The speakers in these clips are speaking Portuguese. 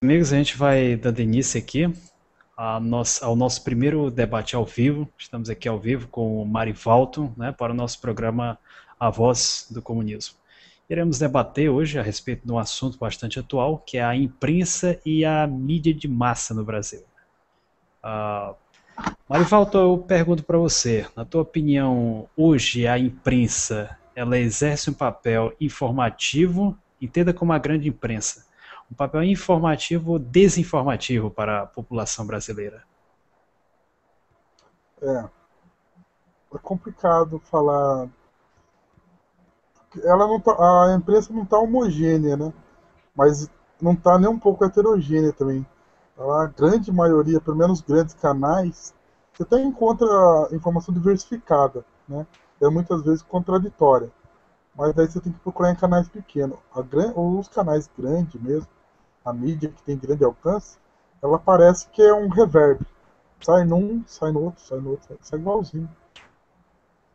Amigos, a gente vai dando início aqui ao nosso primeiro debate ao vivo. Estamos aqui ao vivo com o Marivalton, né, para o nosso programa A Voz do Comunismo. Iremos debater hoje a respeito de um assunto bastante atual, que é a imprensa e a mídia de massa no Brasil. Marivalton, eu pergunto para você, na tua opinião, hoje a imprensa, ela exerce um papel informativo, entenda como a grande imprensa, um papel informativo ou desinformativo para a população brasileira? É, é complicado falar. Ela não tá, a imprensa não está homogênea, né? Mas não está nem um pouco heterogênea também. A grande maioria, pelo menos grandes canais, você até encontra informação diversificada, né? É muitas vezes contraditória. Mas daí você tem que procurar em canais pequenos. Os canais grandes mesmo, a mídia que tem grande alcance, ela parece que é um reverb. Sai num, sai no outro, sai no outro, sai igualzinho.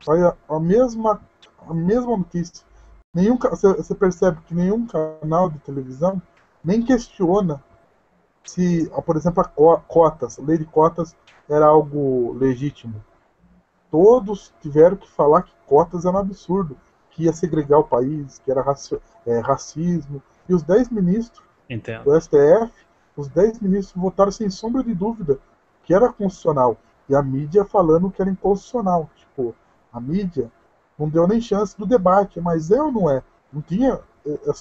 Sai a mesma notícia. Você percebe que nenhum canal de televisão nem questiona se, por exemplo, a lei de cotas era algo legítimo. Todos tiveram que falar que cotas era um absurdo, que ia segregar o país, que era racismo. E os 10 ministros Entendo. do STF, os 10 ministros votaram sem sombra de dúvida que era constitucional. E a mídia falando que era inconstitucional. Tipo, a mídia não deu nem chance do debate, mas é ou não é? Não tinha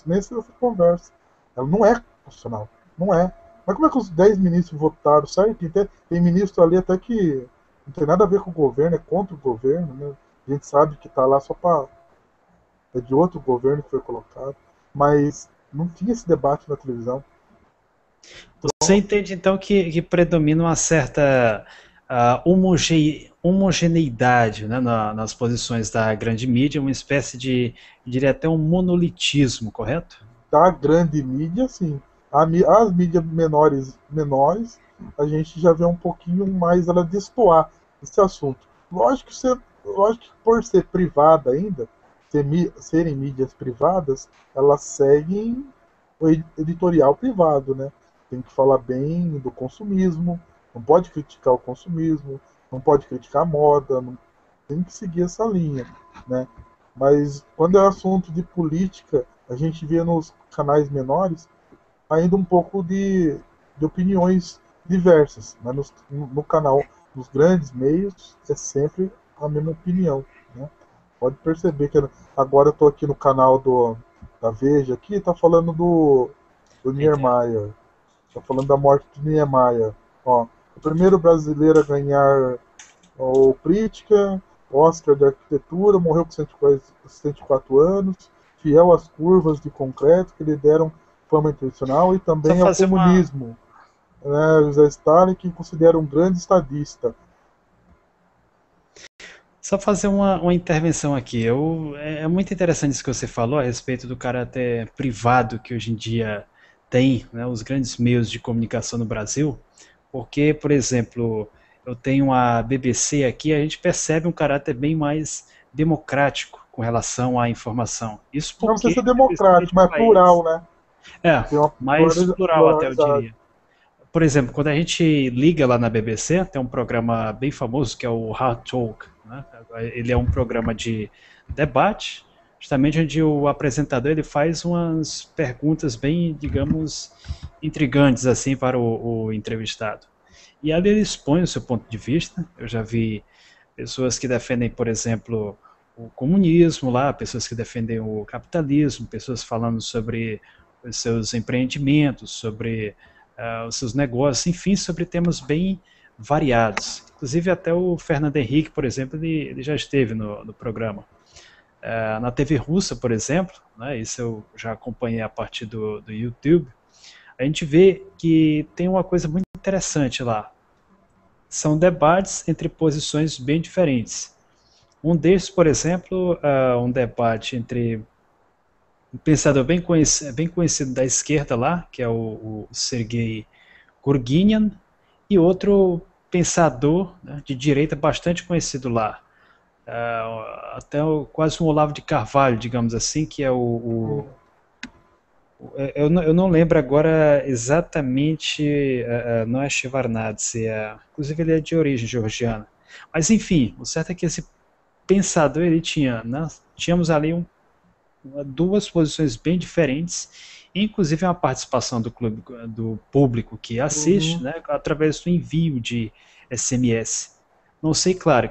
nessa conversa. Ela não é constitucional. Não é. Mas como é que os 10 ministros votaram certo? Tem ministro ali até que não tem nada a ver com o governo, é contra o governo, né? A gente sabe que está lá só para. É de outro governo que foi colocado. Mas não tinha esse debate na televisão. Você Então, entende então que predomina uma certa homogeneidade, né, nas posições da grande mídia, uma espécie de, eu diria até um monolitismo, correto? da grande mídia, sim. As mídias menores, a gente já vê um pouquinho mais ela destoar esse assunto. Lógico que por ser privada ainda, serem mídias privadas, elas seguem o editorial privado, né? Tem que falar bem do consumismo, não pode criticar o consumismo, não pode criticar a moda, não, tem que seguir essa linha, né? Mas quando é assunto de política, a gente vê nos canais menores ainda um pouco de opiniões diversas, mas no canal, nos grandes meios, é sempre a mesma opinião, né? Pode perceber que agora eu estou aqui no canal da Veja, aqui está falando do Entendo. Niemeyer, está falando da morte de Niemeyer. Ó, o primeiro brasileiro a ganhar o Pritzker, Oscar de arquitetura, morreu com 104 anos, fiel às curvas de concreto que lhe deram fama internacional e Só também ao fazer uma, comunismo. Né, José Stalin, que considera um grande estadista. Só fazer uma intervenção aqui. É muito interessante isso que você falou a respeito do caráter privado que hoje em dia tem, né, os grandes meios de comunicação no Brasil, porque, por exemplo, eu tenho a BBC aqui, a gente percebe um caráter bem mais democrático com relação à informação. Isso Não precisa porque ser a BBC é democrático, de um mas é plural, país, né? é, Tem uma mais plural até eu pluralidade. diria. Por exemplo, quando a gente liga lá na BBC, tem um programa bem famoso que é o Hard Talk. Né? Ele é um programa de debate, justamente onde o apresentador ele faz umas perguntas bem, digamos, intrigantes assim para o entrevistado. E ali ele expõe o seu ponto de vista. Eu já vi pessoas que defendem, por exemplo, o comunismo lá, pessoas que defendem o capitalismo, pessoas falando sobre os seus empreendimentos, sobre os seus negócios, enfim, sobre temas bem variados. Inclusive até o Fernando Henrique, por exemplo, ele já esteve no programa. Na TV russa, por exemplo, né, isso eu já acompanhei a partir do YouTube, a gente vê que tem uma coisa muito interessante lá. São debates entre posições bem diferentes. Um desses, por exemplo, um debate entre um pensador bem conhecido da esquerda lá, que é o Sergei Gurginian, e outro pensador, né, de direita bastante conhecido lá, até quase um Olavo de Carvalho, digamos assim, que é Hum. Eu não lembro agora exatamente, não é Shevardnadze, inclusive ele é de origem georgiana. Mas enfim, o certo é que esse pensador ele tinha, né, tínhamos ali duas posições bem diferentes, inclusive uma participação do clube, do público que assiste, Uhum. né, através do envio de SMS. Não sei, claro,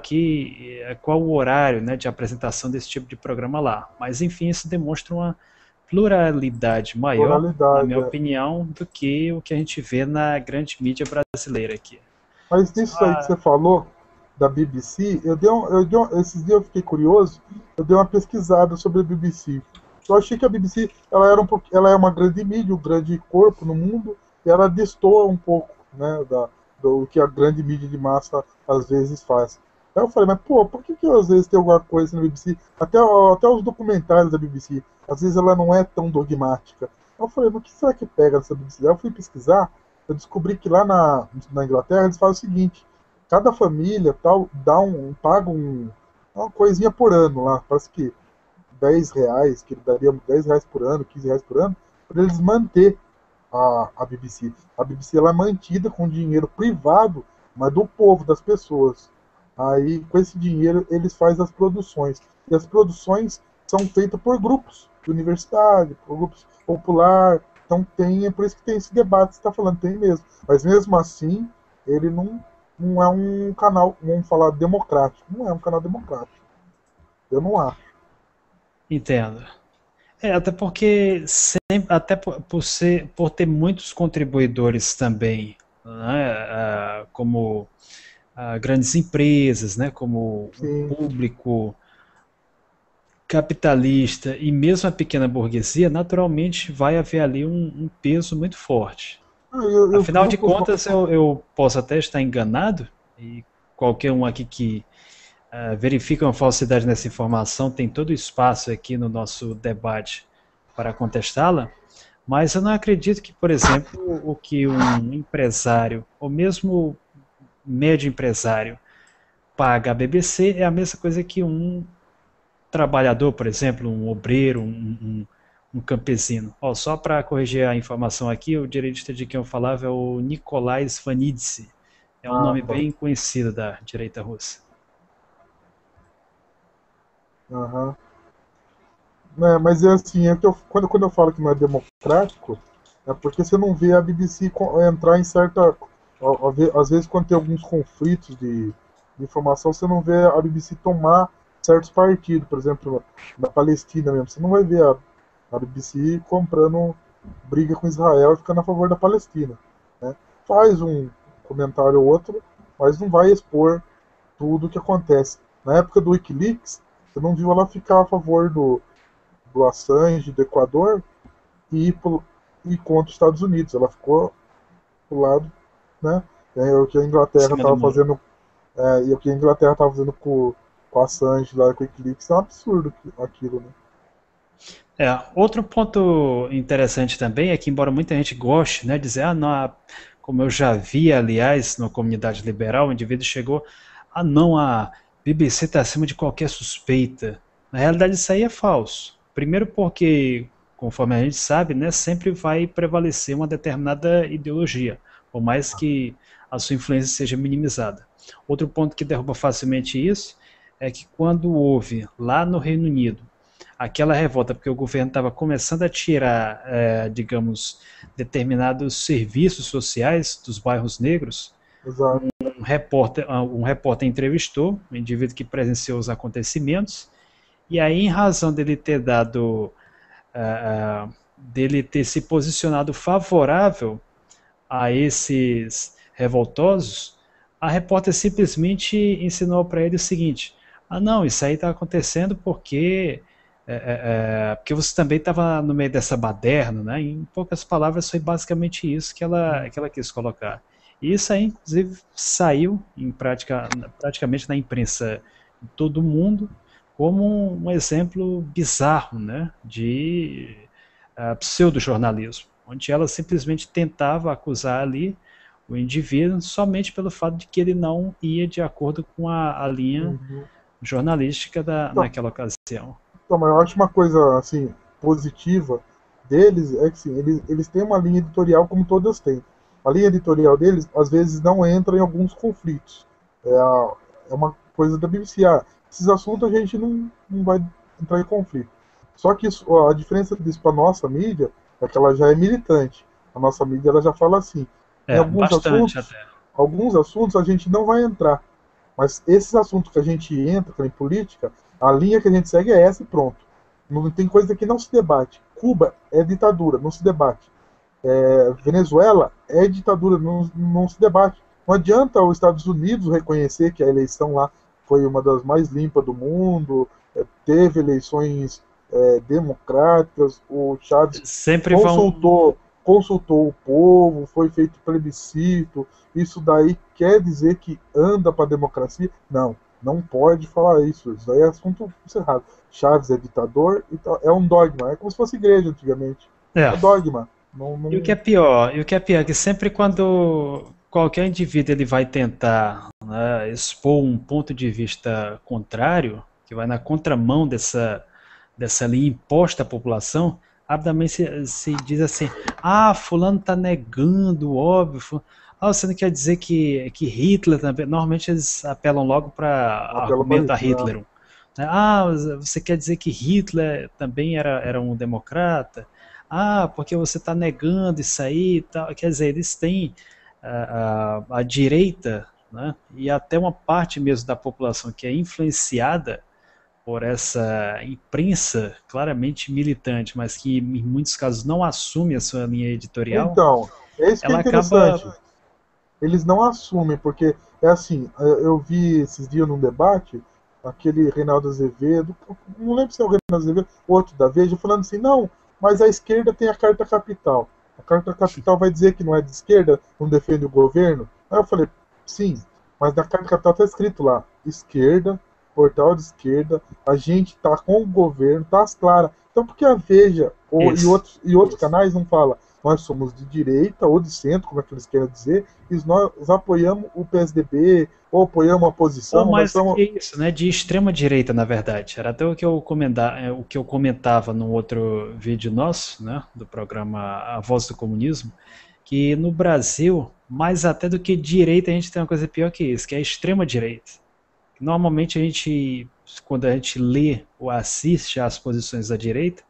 qual o horário, né, de apresentação desse tipo de programa lá, mas enfim, isso demonstra uma pluralidade maior, na Pluralidade. minha É. opinião, do que o que a gente vê na grande mídia brasileira aqui. Mas Só, nisso aí que você falou da BBC, esses dias eu fiquei curioso, eu dei uma pesquisada sobre a BBC. Eu achei que a BBC ela era ela é uma grande mídia, um grande corpo no mundo, e ela destoa um pouco, né, do que a grande mídia de massa às vezes faz. Aí eu falei, mas pô, por que às vezes tem alguma coisa na BBC, até os documentários da BBC, às vezes ela não é tão dogmática. Aí eu falei, mas o que será que pega nessa BBC? Aí eu fui pesquisar, eu descobri que lá na Inglaterra eles fazem o seguinte: cada família tal paga uma coisinha por ano lá, parece que R$ 10, que daria R$ 10 por ano, R$ 15 por ano, para eles manter a BBC. A BBC ela é mantida com dinheiro privado, mas do povo, das pessoas. Aí, com esse dinheiro, eles fazem as produções. E as produções são feitas por grupos de universidade, por grupos popular. Então é por isso que tem esse debate que você está falando, tem mesmo. Mas mesmo assim, ele não é um canal, vamos falar, democrático. Não é um canal democrático. Eu não acho. entendo. Até porque até por ter muitos contribuidores também, né, como grandes empresas, né, como o Sim. público capitalista e mesmo a pequena burguesia, naturalmente vai haver ali um peso muito forte. E os Afinal de grupos. contas, eu posso até estar enganado, e qualquer um aqui que verifica uma falsidade nessa informação tem todo o espaço aqui no nosso debate para contestá-la, mas eu não acredito que, por exemplo, o que um empresário, ou mesmo médio empresário, paga a BBC é a mesma coisa que um trabalhador, por exemplo, um obreiro, um campesino. Só para corrigir a informação aqui, o direitista de quem eu falava é o Nikolai Svanidze. É um Ah, nome tá. bem conhecido da direita russa. Aham. É, mas é assim, quando eu falo que não é democrático, é porque você não vê a BBC entrar em certa. Às vezes, quando tem alguns conflitos de informação, você não vê a BBC tomar certos partidos. Por exemplo, na Palestina mesmo. Você não vai ver a BBC comprando briga com Israel e ficando a favor da Palestina. Né? Faz um comentário ou outro, mas não vai expor tudo o que acontece. Na época do Wikileaks, você não viu ela ficar a favor do Assange, do Equador, e, e contra os Estados Unidos. Ela ficou do lado, né? O que a Em Inglaterra cima do estava muro. fazendo, e o que a Inglaterra estava fazendo com a Assange lá com o Wikileaks é um absurdo aquilo, né? Outro ponto interessante também é que, embora muita gente goste, né, dizer, não, como eu já vi, aliás, na comunidade liberal, o indivíduo chegou, não, a BBC está acima de qualquer suspeita. Na realidade, isso aí é falso. Primeiro porque, conforme a gente sabe, né, sempre vai prevalecer uma determinada ideologia, por mais que a sua influência seja minimizada. Outro ponto que derruba facilmente isso é que quando houve, lá no Reino Unido, aquela revolta, porque o governo estava começando a tirar, digamos, determinados serviços sociais dos bairros negros, Exato. um repórter entrevistou um indivíduo que presenciou os acontecimentos, e aí, em razão dele ter dado, dele ter se posicionado favorável a esses revoltosos, a repórter simplesmente ensinou para ele o seguinte: não, isso aí está acontecendo porque você também estava no meio dessa baderna, né? Em poucas palavras, foi basicamente isso que ela quis colocar. E isso aí, inclusive, saiu praticamente na imprensa de todo mundo como um exemplo bizarro, né? De pseudo-jornalismo, onde ela simplesmente tentava acusar ali o indivíduo somente pelo fato de que ele não ia de acordo com a linha Uhum. jornalística Então, naquela ocasião. mas eu acho uma coisa assim positiva deles é que assim, eles têm uma linha editorial como todas têm. A linha editorial deles, às vezes, não entra em alguns conflitos. É uma coisa da BBC. Esses assuntos a gente não vai entrar em conflito. Só que isso, a diferença disso para nossa mídia é que ela já é militante. A nossa mídia ela já fala assim. Em Bastante até. alguns assuntos a gente não vai entrar. Mas esses assuntos que a gente entra, que é em política, a linha que a gente segue é essa e pronto. Não tem coisa que não se debate. Cuba é ditadura, não se debate. Venezuela é ditadura, não se debate. Não adianta os Estados Unidos reconhecer que a eleição lá foi uma das mais limpas do mundo, teve eleições democráticas, o Chaves Sempre vão. consultou o povo, foi feito plebiscito, isso daí quer dizer que anda para a democracia? Não, não pode falar isso, isso daí é assunto encerrado. Chaves é ditador, é um dogma, é como se fosse igreja antigamente, É. é dogma. Não, não... E o que é pior é que sempre quando qualquer indivíduo ele vai tentar, né, expor um ponto de vista contrário, que vai na contramão dessa linha imposta à população, rapidamente se diz assim, fulano está negando, óbvio, você não quer dizer que Hitler também, normalmente eles apelam logo para apela para argumento a Hitler. Hitler, né? Você quer dizer que Hitler também era um democrata? Porque você está negando isso aí e tal. Quer dizer, eles têm a direita, né, e até uma parte mesmo da população que é influenciada por essa imprensa claramente militante, mas que em muitos casos não assume a sua linha editorial, Então, é isso que é ela acaba. interessante. Eles não assumem, porque é assim, eu vi esses dias num debate, aquele Reinaldo Azevedo, não lembro se é o Reinaldo Azevedo, outro da Veja, falando assim, não, mas a esquerda tem a Carta Capital. A Carta Capital vai dizer que não é de esquerda, não defende o governo? Aí eu falei, sim, mas na Carta Capital está escrito lá, esquerda, portal de esquerda, a gente tá com o governo, tá às claras. Então por que a Veja Isso. e outros canais não falam? Nós somos de direita ou de centro, como é que eles querem dizer, e nós apoiamos o PSDB, ou apoiamos a Ou oposição, nós mais do somos... que isso, né? De extrema direita, na verdade. Era até o que eu comentava no outro vídeo nosso, né? Do programa A Voz do Comunismo, que no Brasil, mais até do que direita, a gente tem uma coisa pior que isso, que é a extrema direita. Normalmente a gente, quando a gente lê ou assiste às posições da direita,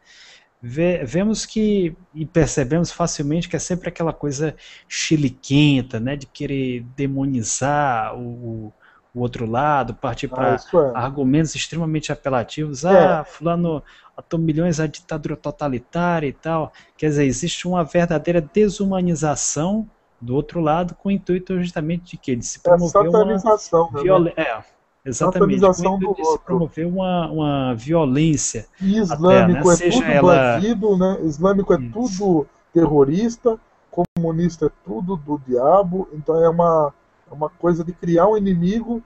vemos que e percebemos facilmente que é sempre aquela coisa chiliquenta, né, de querer demonizar o outro lado, partir para Isso é. argumentos extremamente apelativos. É, Fulano atou milhões à ditadura totalitária e tal. Quer dizer, existe uma verdadeira desumanização do outro lado com o intuito justamente de quê? De se é promover uma satanização, né? violência. Exatamente, com o Satanização intuito do de se outro. promover uma violência E até, né? islâmico é Seja tudo ela. bandido, né? Islâmico é Isso. tudo terrorista, comunista é tudo do diabo, então é uma coisa de criar um inimigo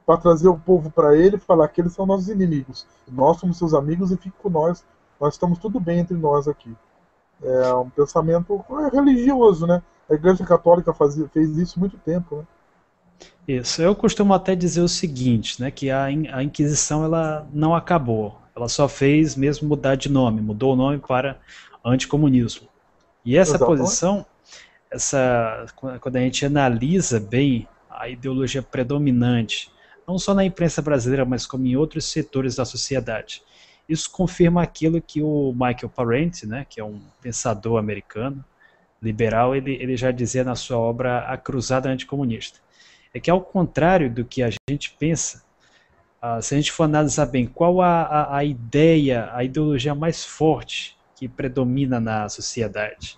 para trazer o povo para ele e falar que eles são nossos inimigos. Nós somos seus amigos e fique com nós. Nós estamos tudo bem entre nós aqui. É um pensamento religioso, né? A Igreja Católica fez isso há muito tempo, né? Isso. Eu costumo até dizer o seguinte, né? Que a Inquisição ela não acabou. Ela só fez mesmo mudar de nome, mudou o nome para anticomunismo. E essa Exatamente. posição, quando a gente analisa bem a ideologia predominante, não só na imprensa brasileira, mas como em outros setores da sociedade, isso confirma aquilo que o Michael Parenti, né, que é um pensador americano, liberal, ele já dizia na sua obra A Cruzada Anticomunista. É que ao contrário do que a gente pensa, se a gente for analisar bem qual a ideia, a ideologia mais forte que predomina na sociedade,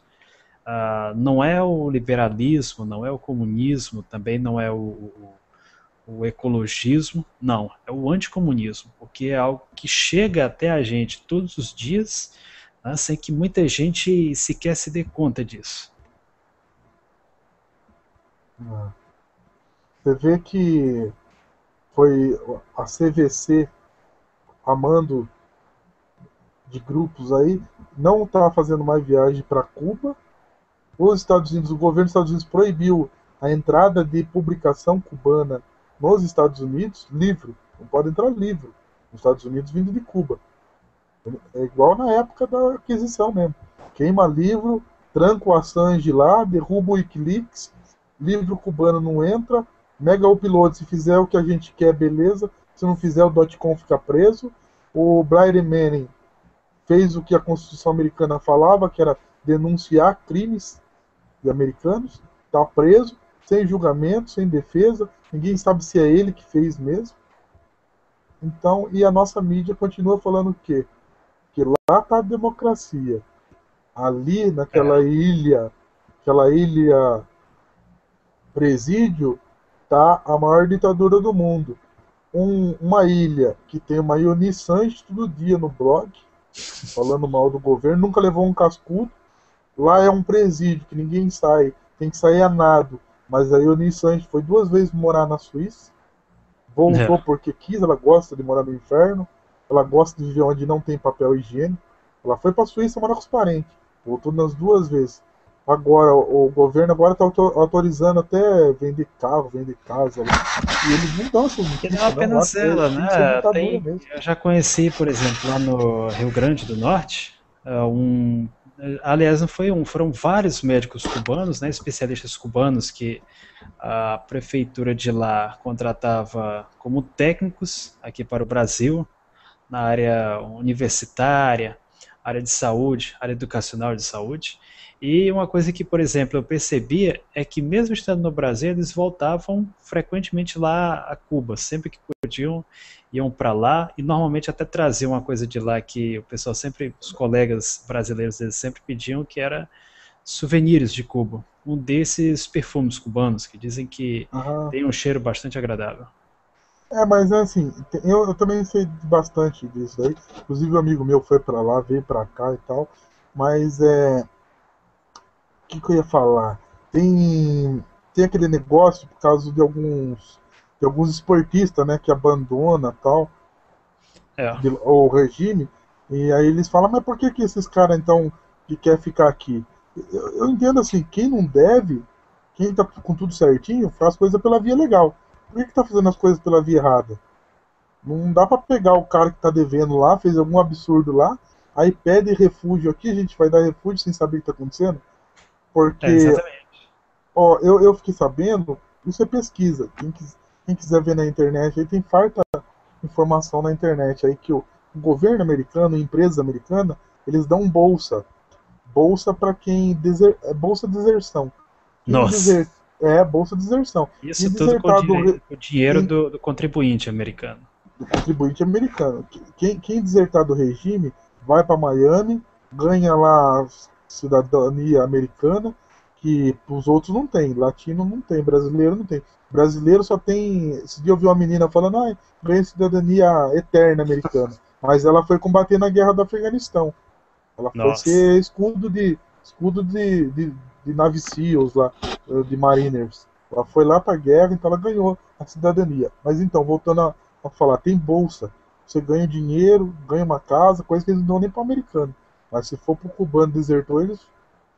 não é o liberalismo, não é o comunismo, também não é o ecologismo, não, é o anticomunismo, porque é algo que chega até a gente todos os dias, né, sem que muita gente sequer se dê conta disso. Você vê que foi a CVC, a mando de grupos aí, não está fazendo mais viagem para Cuba. Os Estados Unidos, o governo dos Estados Unidos proibiu a entrada de publicação cubana nos Estados Unidos, livro. Não pode entrar livro nos Estados Unidos vindo de Cuba. É igual na época da aquisição mesmo. Queima livro, tranca o Assange lá, derruba o Wikileaks, livro cubano não entra, mega upload, se fizer o que a gente quer, beleza, se não fizer o .com fica preso. O Brian Manning fez o que a Constituição americana falava, que era denunciar crimes de americanos, está preso, sem julgamento, sem defesa, ninguém sabe se é ele que fez mesmo. Então, e a nossa mídia continua falando o quê? Que lá está a democracia. Ali, naquela ilha presídio, está a maior ditadura do mundo. Uma ilha que tem uma Ioni Sanches todo dia no blog, falando mal do governo, nunca levou um cascudo. Lá é um presídio que ninguém sai, tem que sair a nado. Mas a Ioni Sanches foi 2 vezes morar na Suíça, voltou porque quis, ela gosta de morar no inferno, ela gosta de viver onde não tem papel higiênico. Ela foi para a Suíça morar com os parentes, voltou nas 2 vezes. Agora, o governo agora está autorizando até vender carro, vender casa. E eles não dão assim. E não apenas ela, né? Eu já conheci, por exemplo, lá no Rio Grande do Norte, aliás, não foi foram vários médicos cubanos, né, especialistas cubanos que a prefeitura de lá contratava como técnicos aqui para o Brasil, na área universitária, área de saúde, área educacional de saúde. E uma coisa que, por exemplo, eu percebia é que mesmo estando no Brasil, eles voltavam frequentemente lá a Cuba, sempre que podiam, iam para lá e normalmente até traziam uma coisa de lá que o pessoal sempre, os colegas brasileiros, eles sempre pediam, que era souvenirs de Cuba. Um desses perfumes cubanos, que dizem que tem um cheiro bastante agradável. Mas assim, eu também sei bastante disso aí. Inclusive um amigo meu foi para lá, veio para cá e tal. Mas o que eu ia falar? Tem aquele negócio por causa de alguns esportistas, né, que abandona tal o regime. E aí eles falam, mas por que esses caras então que quer ficar aqui? Eu entendo assim, quem não deve, quem tá com tudo certinho, faz coisa pela via legal. Por que tá fazendo as coisas pela via errada? Não dá pra pegar o cara que tá devendo lá, fez algum absurdo lá, aí pede refúgio aqui, a gente vai dar refúgio sem saber o que tá acontecendo? Porque, exatamente. Eu fiquei sabendo, isso é pesquisa, quem quiser ver na internet, aí tem farta informação na internet, aí que o governo americano, empresas americanas, eles dão bolsa para quem bolsa de deserção. Nossa. Bolsa de deserção. Isso tudo com o dinheiro do contribuinte americano. Do contribuinte americano. Quem desertar do regime vai para Miami, ganha lá cidadania americana, que os outros não tem. Latino não tem, brasileiro não tem. Brasileiro só tem. Esse dia eu vi uma menina falando, ganha cidadania eterna americana. Mas ela foi combater na guerra do Afeganistão. Ela foi ser escudo de Navy Seals lá, de Mariners. Ela foi lá pra guerra, então ela ganhou a cidadania. Mas então, voltando a falar, tem bolsa. Você ganha dinheiro, ganha uma casa, coisa que eles não dão nem pro americano. Mas se for pro cubano desertor,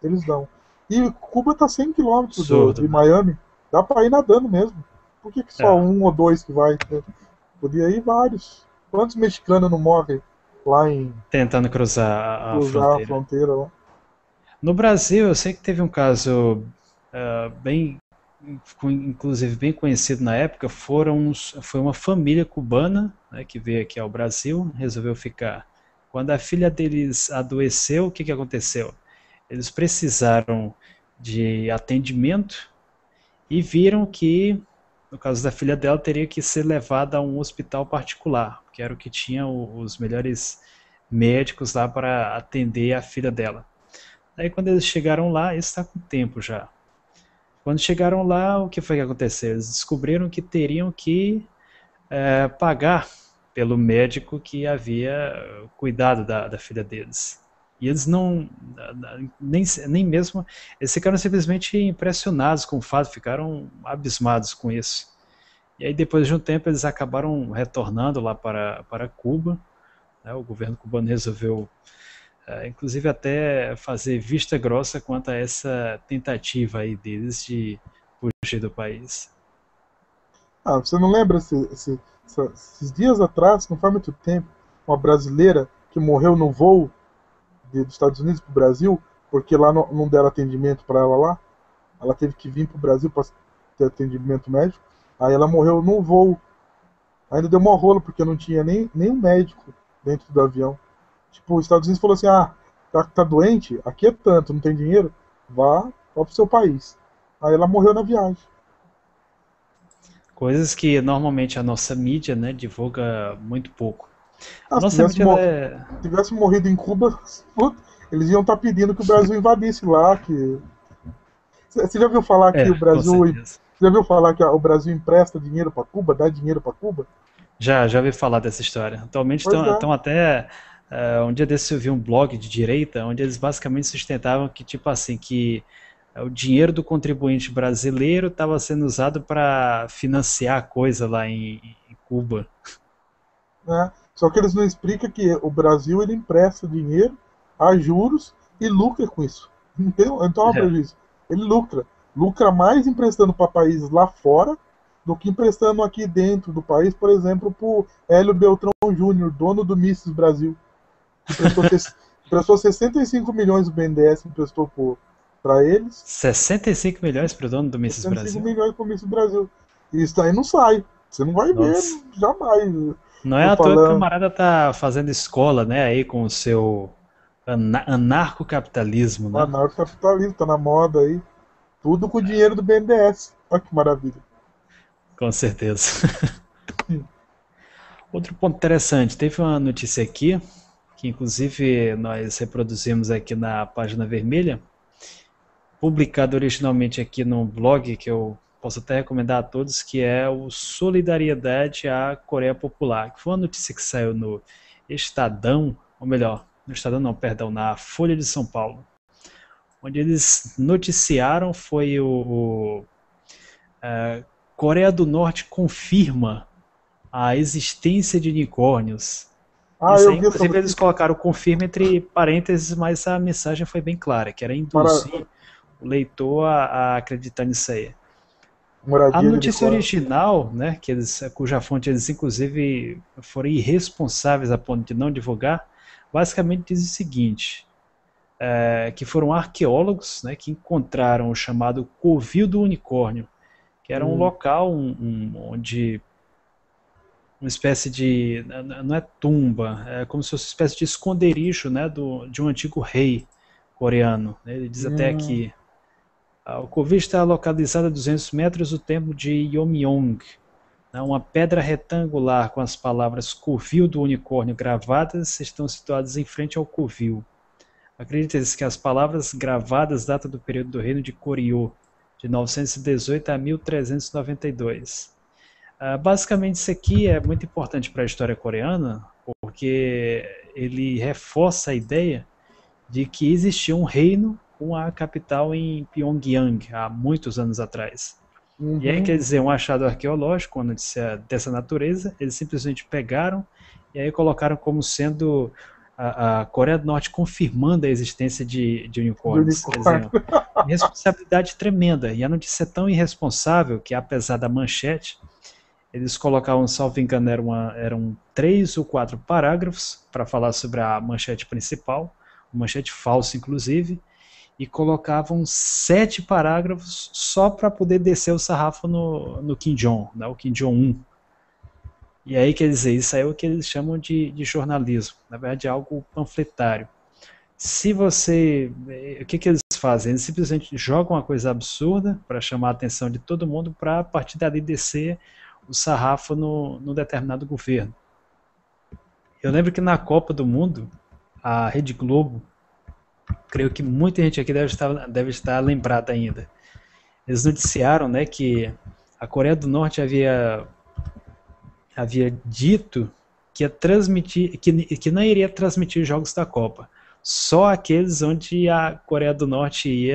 eles dão. E Cuba tá 100 km de Miami. Dá pra ir nadando mesmo. Por que só um ou dois que vai? Podia ir vários. Quantos mexicanos não morrem lá tentando cruzar a fronteira lá? No Brasil, eu sei que teve um caso inclusive bem conhecido na época, foi uma família cubana, né, que veio aqui ao Brasil, resolveu ficar. Quando a filha deles adoeceu, o que aconteceu? Eles precisaram de atendimento e viram que, no caso da filha dela, teria que ser levada a um hospital particular, que era o que tinha os melhores médicos lá para atender a filha dela. Aí quando eles chegaram lá, isso está com tempo já. Quando chegaram lá, o que foi que aconteceu? Eles descobriram que teriam que pagar pelo médico que havia cuidado da filha deles. E eles nem mesmo, eles ficaram simplesmente impressionados com o fato, ficaram abismados com isso. E aí depois de um tempo eles acabaram retornando lá para Cuba, né? O governo cubano resolveu inclusive até fazer vista grossa quanto a essa tentativa aí deles de fugir do país. Você não lembra esses dias atrás, não faz muito tempo, uma brasileira que morreu no voo dos Estados Unidos para o Brasil, porque lá não deram atendimento para ela lá. Ela teve que vir pro Brasil para ter atendimento médico. Aí ela morreu no voo. Ainda deu uma rola, porque não tinha nem um médico dentro do avião. Tipo, os Estados Unidos falou assim, tá doente? Aqui é tanto, não tem dinheiro? Vá pro seu país. Aí ela morreu na viagem. Coisas que normalmente a nossa mídia, né, divulga muito pouco. A Se nossa mídia, ela é... tivesse morrido em Cuba, eles iam estar pedindo que o Brasil invadisse lá. Você já viu falar que o Com Brasil. certeza. Você já viu falar que o Brasil empresta dinheiro para Cuba, dá dinheiro para Cuba? Já ouvi falar dessa história. Atualmente Pois é. estão até... um dia desse eu vi um blog de direita, onde eles basicamente sustentavam que, tipo assim, que o dinheiro do contribuinte brasileiro estava sendo usado para financiar coisa lá em Cuba. Né? Só que eles não explicam que o Brasil ele empresta dinheiro a juros e lucra com isso. Então, é prejuízo. Ele lucra. Lucra mais emprestando para países lá fora do que emprestando aqui dentro do país, por exemplo, para o Hélio Beltrão Júnior, dono do Misses Brasil, que emprestou 65 milhões do BNDES, emprestou para eles. 65 milhões para o dono do Misses 65 Brasil? milhões para o Misses Brasil. E isso aí não sai. Você não vai ver Nossa. jamais. Não é Eu à toa que o falando. camarada tá fazendo escola, né, aí com o seu anarcocapitalismo, O né? anarcocapitalismo tá na moda aí. Tudo com o dinheiro do BNDES. Olha que maravilha. Com certeza. Outro ponto interessante, teve uma notícia aqui, que inclusive nós reproduzimos aqui na página vermelha, publicado originalmente aqui no blog, que eu posso até recomendar a todos, que é o Solidariedade à Coreia Popular, que foi uma notícia que saiu no Estadão, ou melhor, no Estadão não, perdão, na Folha de São Paulo, onde eles noticiaram foi Coreia do Norte confirma a existência de unicórnios. Isso Eu aí, vi essa inclusive, eles notícia. colocaram confirma entre parênteses, mas a mensagem foi bem clara, que era Para induzir o leitor a acreditar nisso aí. A moradia de notícia unicórnio. original, né, cuja fonte eles inclusive foram irresponsáveis a ponto de não divulgar, basicamente diz o seguinte, que foram arqueólogos, né, que encontraram o chamado Covil do Unicórnio, que era um local onde uma espécie de, não é tumba, é como se fosse uma espécie de esconderijo, né, de um antigo rei coreano. Ele diz até Hum, aqui, o Covil está localizado a 200 metros do templo de Yomyong, né, uma pedra retangular com as palavras Covil do Unicórnio gravadas estão situadas em frente ao Covil. Acredita-se que as palavras gravadas datam do período do reino de Goryeo, de 918 a 1392. Basicamente, isso aqui é muito importante para a história coreana, porque ele reforça a ideia de que existia um reino com a capital em Pyongyang, há muitos anos atrás. E aí, quer dizer, um achado arqueológico, uma notícia dessa natureza, eles simplesmente pegaram e aí colocaram como sendo a Coreia do Norte confirmando a existência de de unicórnios. Quer unicórnio. dizer, responsabilidade tremenda. E a notícia é tão irresponsável que, apesar da manchete, eles colocavam, salvo engano, eram 3 ou 4 parágrafos para falar sobre a manchete principal, manchete falsa, inclusive, e colocavam 7 parágrafos só para poder descer o sarrafo no Kim Jong, né, o Kim Jong-un. E aí, quer dizer, isso aí é o que eles chamam de jornalismo, na verdade é algo panfletário. Se você... O que eles fazem? Eles simplesmente jogam uma coisa absurda para chamar a atenção de todo mundo para a partir dali descer o sarrafo no determinado governo. Eu lembro que na Copa do Mundo, a Rede Globo, creio que muita gente aqui deve estar lembrada ainda. Eles noticiaram, né, que a Coreia do Norte havia dito que ia transmitir, que não iria transmitir jogos da Copa, só aqueles onde a Coreia do Norte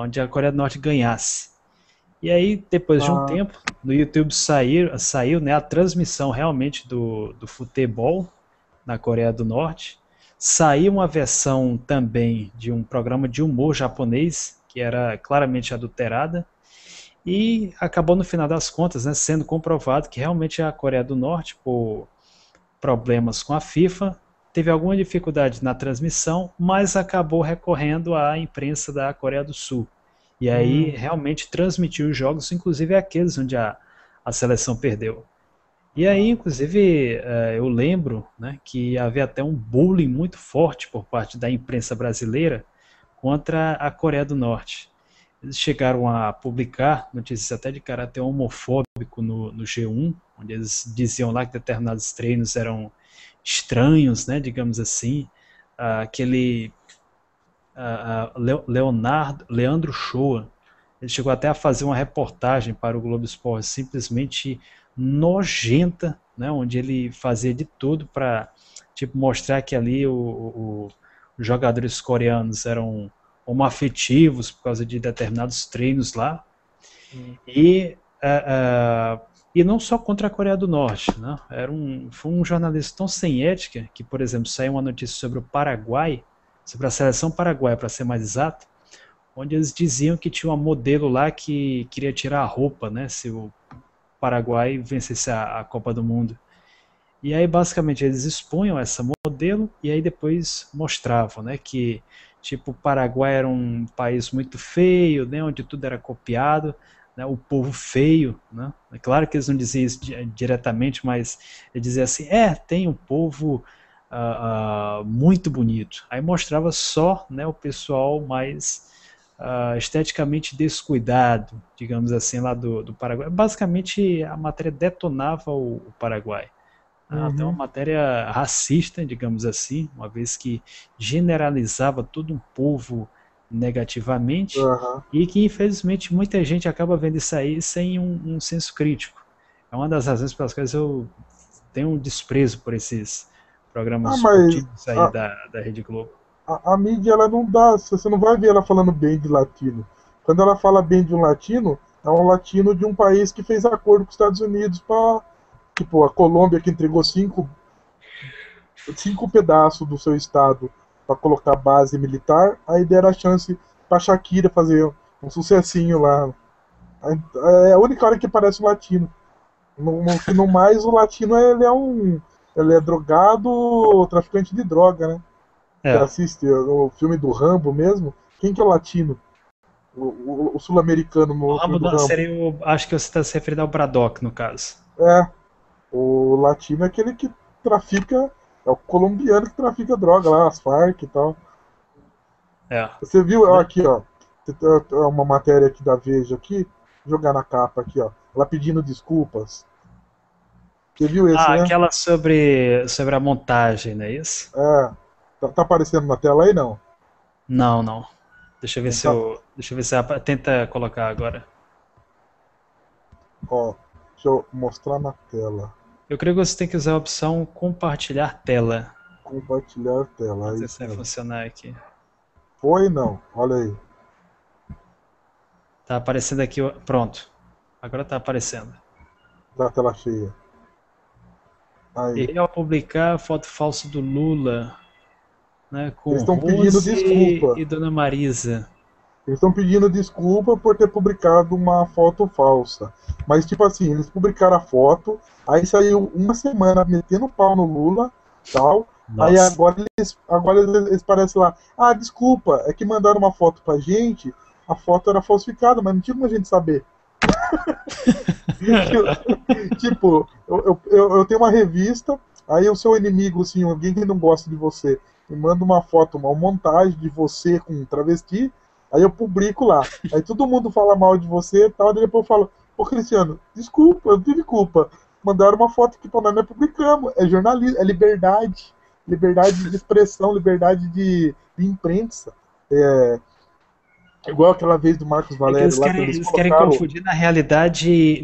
onde a Coreia do Norte ganhasse. E aí, depois de um Ah, tempo, no YouTube saiu, né, a transmissão realmente do futebol na Coreia do Norte. Saiu uma versão também de um programa de humor japonês, que era claramente adulterada, e acabou no final das contas, né, sendo comprovado que realmente a Coreia do Norte, por problemas com a FIFA, teve alguma dificuldade na transmissão, mas acabou recorrendo à imprensa da Coreia do Sul. E aí realmente transmitiu os jogos, inclusive aqueles onde a seleção perdeu. E aí, inclusive, eu lembro, né, que havia até um bullying muito forte por parte da imprensa brasileira contra a Coreia do Norte. Eles chegaram a publicar notícias até de caráter homofóbico no G1, onde eles diziam lá que determinados treinos eram estranhos, né, digamos assim. Aquele Leandro Shoa, ele chegou até a fazer uma reportagem para o Globo Esporte simplesmente nojenta, né, onde ele fazia de tudo para tipo, mostrar que ali os jogadores coreanos eram homoafetivos por causa de determinados treinos lá. E, e não só contra a Coreia do Norte. Né? Foi um jornalista tão sem ética que, por exemplo, saiu uma notícia sobre o Paraguai, sobre a seleção paraguaia, para ser mais exato, onde eles diziam que tinha uma modelo lá que queria tirar a roupa, né, se o Paraguai vencesse a Copa do Mundo. E aí, basicamente, eles expunham essa modelo e aí depois mostravam, né, que tipo, o Paraguai era um país muito feio, né, onde tudo era copiado, né, o povo feio, né? É claro que eles não diziam isso diretamente, mas eles diziam assim, tem um povo muito bonito. Aí mostrava só, né, o pessoal mais esteticamente descuidado, digamos assim, lá do Paraguai. Basicamente, a matéria detonava o Paraguai. Até uma matéria racista, digamos assim, uma vez que generalizava todo um povo negativamente e que, infelizmente, muita gente acaba vendo isso aí sem um senso crítico. É uma das razões pelas quais eu tenho um desprezo por esses programas Mas esportivos aí da Rede Globo. a mídia, ela não dá. Você não vai ver ela falando bem de latino. Quando ela fala bem de um latino, é um latino de um país que fez acordo com os Estados Unidos para. Tipo, a Colômbia que entregou cinco pedaços do seu estado para colocar base militar, aí deram a chance pra Shakira fazer um sucessinho lá. É a única hora que parece um latino. No mais, o latino ele é drogado, traficante de droga, né? Você assiste o filme do Rambo mesmo, quem que é o latino? O sul-americano O no filme Rambo do Rambo. seria acho que você está se referindo ao Braddock, no caso. O latino é aquele que trafica, é o colombiano que trafica droga lá, as Farc e tal. Você viu, aqui, ó, uma matéria aqui da Veja aqui, jogar na capa aqui, ó, ela pedindo desculpas. Você viu esse, né? Aquela sobre a montagem, não é isso? Tá aparecendo na tela aí, não? Não, não. Deixa eu ver deixa eu ver se tenta colocar agora. Ó, deixa eu mostrar na tela. Eu creio que você tem que usar a opção compartilhar tela. Compartilhar tela. Vamos ver se vai funcionar aqui. Foi não, olha aí. Tá aparecendo aqui, pronto. Agora tá aparecendo. Da tela cheia. Aí. E ao publicar a foto falsa do Lula, né, com Eles estão pedindo desculpa. E Dona Marisa. Eles estão pedindo desculpa por ter publicado uma foto falsa. Mas, tipo assim, eles publicaram a foto, aí saiu uma semana metendo pau no Lula, tal. Nossa. Aí agora eles parecem lá, desculpa, é que mandaram uma foto pra gente, a foto era falsificada, mas não tinha como a gente saber. Tipo, eu tenho uma revista, aí o seu inimigo, assim, alguém que não gosta de você, me manda uma foto, uma montagem de você com um travesti, aí eu publico lá. Aí todo mundo fala mal de você e tal, daí depois eu falo, Cristiano, desculpa, eu não tive culpa. Mandaram uma foto que nós não publicamos. É jornalismo, é liberdade. Liberdade de expressão, liberdade de imprensa. Igual aquela vez do Marcos Valério lá que eles querem confundir, na realidade,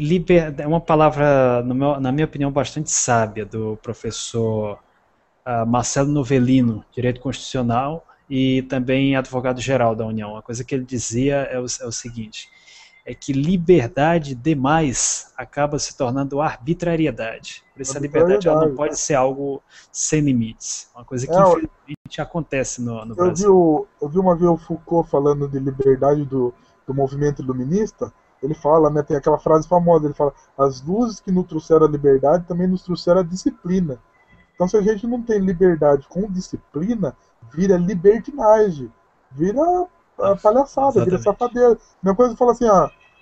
é uma palavra, na minha opinião, bastante sábia, do professor Marcelo Novellino, Direito Constitucional, e também advogado-geral da União. A coisa que ele dizia é o seguinte, é que liberdade demais acaba se tornando arbitrariedade. Por isso a liberdade ela não pode ser algo sem limites. Uma coisa que infelizmente acontece no Brasil. Eu vi uma vez o Foucault falando de liberdade do movimento iluminista. Ele fala, né, tem aquela frase famosa, ele fala, as luzes que nos trouxeram a liberdade também nos trouxeram a disciplina. Então, se a gente não tem liberdade com disciplina, vira libertinagem, vira palhaçada, vira Exatamente. safadeza. Minha coisa fala assim,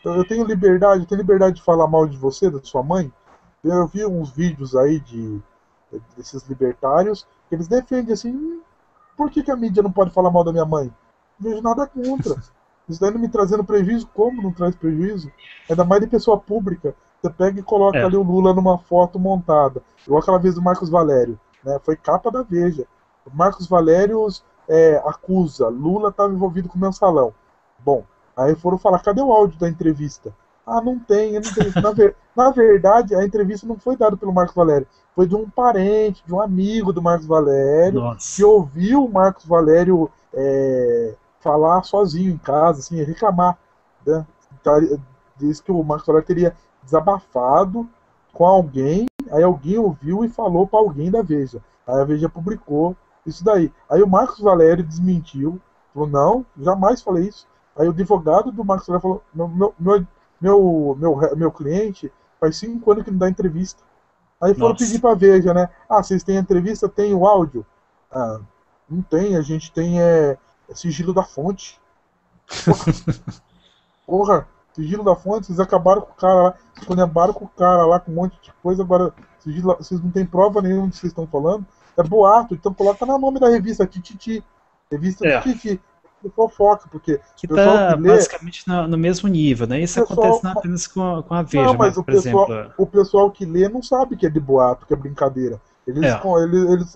eu tenho liberdade de falar mal de você, da sua mãe. Eu vi uns vídeos aí desses libertários, que eles defendem assim, por que a mídia não pode falar mal da minha mãe? Não vejo nada contra. Isso daí não me trazendo prejuízo, como não traz prejuízo? Ainda mais de pessoa pública. Você pega e coloca É, ali o Lula numa foto montada. Igual aquela vez do Marcos Valério. Né? Foi capa da Veja. O Marcos Valério acusa, Lula estava envolvido com o mensalão. Bom, aí foram falar, cadê o áudio da entrevista? Ah, não tem, eu não tenho. Na verdade, a entrevista não foi dada pelo Marcos Valério. Foi de um parente, de um amigo do Marcos Valério, que nossa. ouviu o Marcos Valério falar sozinho em casa, assim, reclamar. Né? Diz que o Marcos Valério teria desabafado com alguém, aí alguém ouviu e falou para alguém da Veja. Aí a Veja publicou isso daí. Aí o Marcos Valério desmentiu, falou, não, jamais falei isso. Aí o advogado do Marcos Valério falou, meu cliente faz 5 anos que não dá entrevista. Aí foram pedir Nossa. pra Veja, né? Ah, vocês têm entrevista? Tem o áudio? Ah, não tem, a gente tem sigilo da fonte. Porra, porra, sigilo da fonte, vocês acabaram com o cara lá, escolhambaram com o cara lá com um monte de coisa, agora vocês não tem prova nenhuma do que vocês estão falando. É boato, então coloca no nome da revista Tititi. Revista É, Tititi. Fofoca, porque que o pessoal que está lê, basicamente no mesmo nível, né? o Isso acontece pessoal. não apenas com a Não, Veja, mas mas, por exemplo, o pessoal que lê não sabe que é de boato, que é brincadeira. é,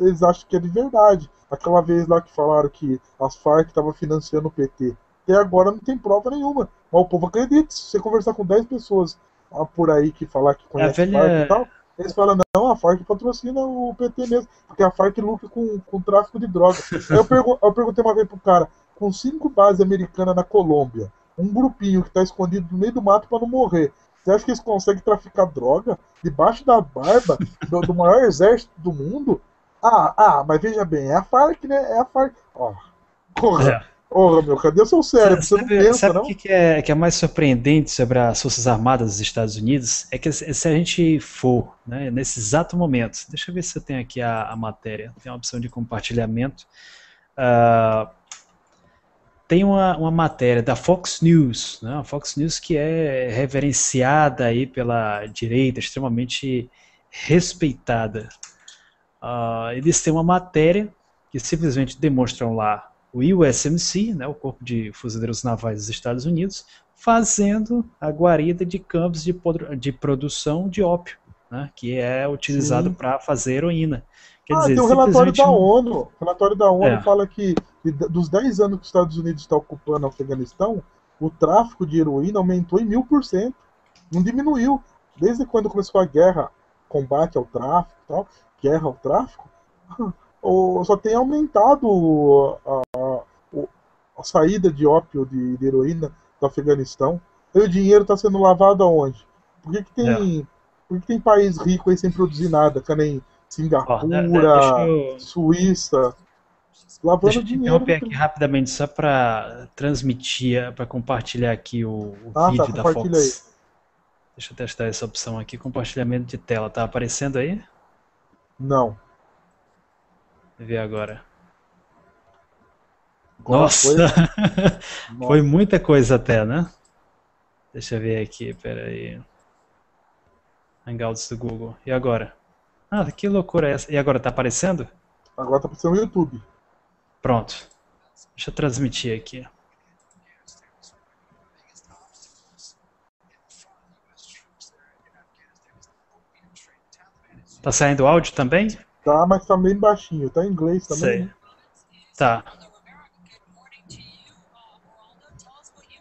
Eles acham que é de verdade. Aquela vez lá que falaram que as Farc estavam financiando o PT. Até agora não tem prova nenhuma. Mas o povo acredita. Se você conversar com 10 pessoas por aí que falar que é a conhece Farc e velha. tal, eles falam, não, a Farc patrocina o PT mesmo. Porque a Farc lucra com tráfico de droga. Aí eu perguntei uma vez pro cara, com 5 bases americanas na Colômbia, um grupinho que está escondido no meio do mato para não morrer. Você acha que eles conseguem traficar droga debaixo da barba do maior exército do mundo? Mas veja bem, é a Farc, né? É a Farc. Ó, porra, É. porra, meu, cadê o seu cérebro? Você não pensa, Sabe o não? que é mais surpreendente sobre as Forças Armadas dos Estados Unidos? É que se a gente for, né, nesse exato momento, deixa eu ver se eu tenho aqui a matéria, tem uma opção de compartilhamento. Uh, tem uma matéria da Fox News, né, a Fox News que é reverenciada aí pela direita, extremamente respeitada. Eles têm uma matéria que simplesmente demonstram lá o USMC, né, o Corpo de Fuzileiros Navais dos Estados Unidos, fazendo a guarida de campos de produção de ópio, né, que é utilizado Sim. para fazer heroína. Quer dizer, Tem eles um relatório simplesmente da não. ONU. O relatório da ONU É, fala que dos 10 anos que os Estados Unidos está ocupando o Afeganistão, o tráfico de heroína aumentou em 1000%. Não diminuiu. Desde quando começou a guerra, combate ao tráfico e tal, guerra ao tráfico, só tem aumentado a saída de ópio, de heroína do Afeganistão. E o dinheiro está sendo lavado aonde? Por que, que é. tem por que tem país rico aí sem produzir nada? Que nem Ó, deixa Singapura, eu Suíça, Deixa lavando eu te dinheiro interromper do aqui rapidamente, só para transmitir, para compartilhar aqui o Ah, tá, vídeo da compartilha aí. Fox. Deixa eu testar essa opção aqui, compartilhamento de tela. Tá aparecendo aí? Não. Vê agora. Agora foi. Nossa! Foi Nossa. muita coisa até, né? Deixa eu ver aqui, peraí. Hangouts do Google. E agora? Ah, que loucura é essa? E agora, tá aparecendo? Agora tá aparecendo no YouTube. Pronto. Deixa eu transmitir aqui. Tá saindo áudio também? Tá, mas tá bem baixinho. Tá em inglês também, Sei. né? Tá.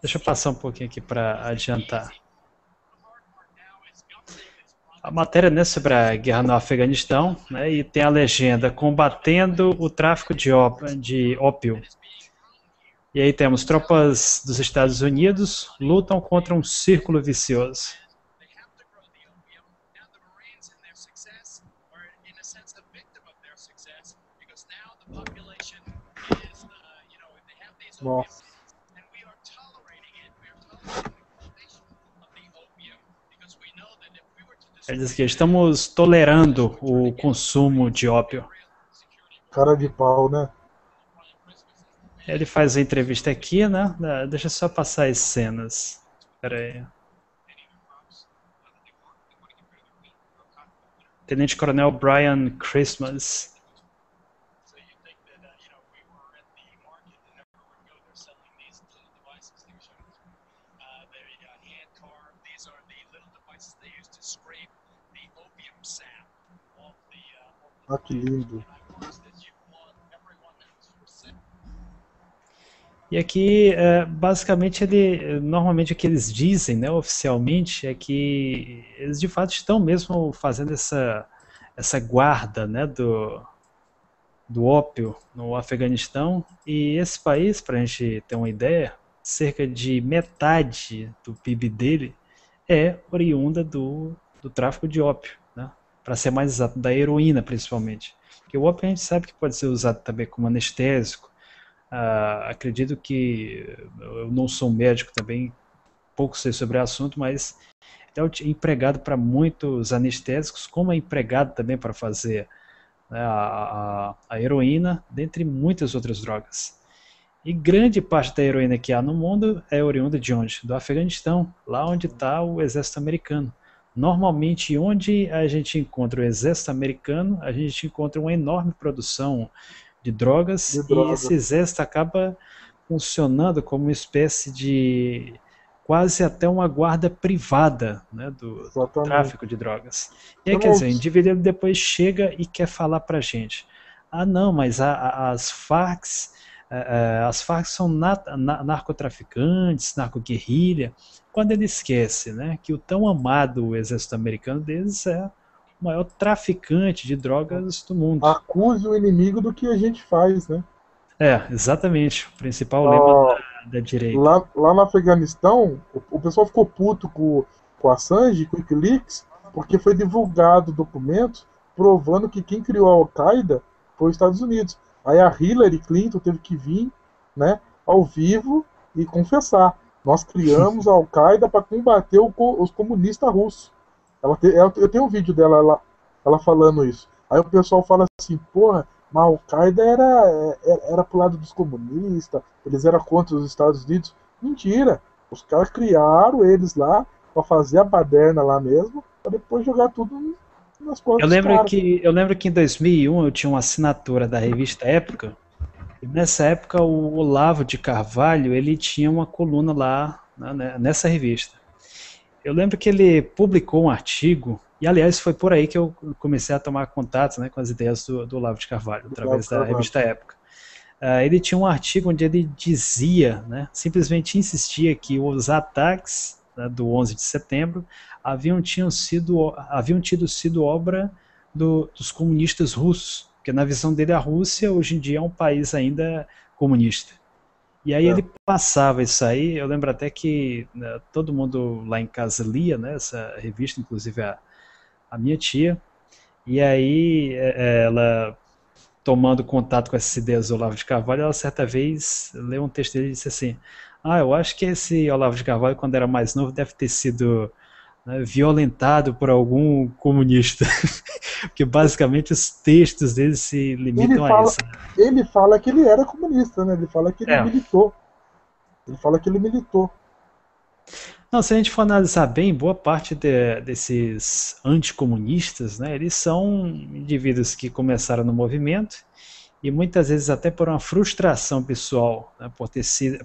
Deixa eu passar um pouquinho aqui para adiantar. A matéria, né, sobre a guerra no Afeganistão, né, e tem a legenda combatendo o tráfico de ópio. E aí temos tropas dos Estados Unidos lutam contra um círculo vicioso. Nossa. Ele diz que estamos tolerando o consumo de ópio. Cara de pau, né? Ele faz a entrevista aqui, né? Deixa eu só passar as cenas. Espera aí. Tenente Coronel Brian Christmas. Ah, que lindo. E aqui, basicamente, normalmente o que eles dizem, né, oficialmente, é que eles de fato estão mesmo fazendo essa guarda, né, do ópio no Afeganistão. E esse país, para a gente ter uma ideia, cerca de metade do PIB dele é oriunda do tráfico de ópio, né? Para ser mais exato, da heroína principalmente. Porque o ópio a gente sabe que pode ser usado também como anestésico. Acredito que eu não sou médico também, pouco sei sobre o assunto, mas é empregado para muitos anestésicos, como é empregado também para fazer, né, a heroína, dentre muitas outras drogas. E grande parte da heroína que há no mundo é oriunda de onde? Do Afeganistão, lá onde está o exército americano. Normalmente, onde a gente encontra o exército americano, a gente encontra uma enorme produção de De drogas, e esse droga. exército acaba funcionando como uma espécie de quase até uma guarda privada, né, do Exatamente. tráfico de drogas. E aí, Tem quer dizer, o uns... indivíduo depois chega e quer falar pra gente: ah, não, mas as Farc são narcotraficantes, narcoguerrilha, quando ele esquece, né, que o tão amado exército americano deles é o maior traficante de drogas do mundo. Acuse o inimigo do que a gente faz, né? Exatamente, o principal lema Ah, da direita. lá no Afeganistão, o pessoal ficou puto com a Assange, com o Wikileaks, porque foi divulgado documentos provando que quem criou a Al-Qaeda foi os Estados Unidos. Aí a Hillary Clinton teve que vir, né, ao vivo e confessar. Nós criamos a Al-Qaeda para combater os comunistas russos. Eu tenho um vídeo dela ela falando isso. Aí o pessoal fala assim, porra, mas a Al-Qaeda era pro lado dos comunistas, eles eram contra os Estados Unidos. Mentira! Os caras criaram eles lá pra fazer a baderna lá mesmo, pra depois jogar tudo nas costas dos caras. Eu lembro que em 2001 eu tinha uma assinatura da revista Época, e nessa época o Olavo de Carvalho ele tinha uma coluna lá, né, nessa revista. Eu lembro que ele publicou um artigo, e aliás foi por aí que eu comecei a tomar contato, né, com as ideias do Olavo de Carvalho, Do Lavo através da Carvalho. revista Época. Ele tinha um artigo onde ele dizia, né, simplesmente insistia que os ataques, né, do 11 de setembro haviam tido sido obra dos comunistas russos, porque na visão dele a Rússia hoje em dia é um país ainda comunista. E aí É. ele passava isso aí, eu lembro até que, né, todo mundo lá em casa lia, né, essa revista, inclusive a minha tia, e aí ela, tomando contato com essas ideias do Olavo de Carvalho, ela certa vez leu um texto dele e disse assim: ah, eu acho que esse Olavo de Carvalho, quando era mais novo, deve ter sido, né, violentado por algum comunista. Porque basicamente os textos dele se Ele limitam a fala, isso. ele fala que ele era comunista, né? Ele fala que ele É. militou. Ele fala que ele militou. Não, se a gente for analisar bem, boa parte desses anticomunistas, né, eles são indivíduos que começaram no movimento e muitas vezes até por uma frustração pessoal, né,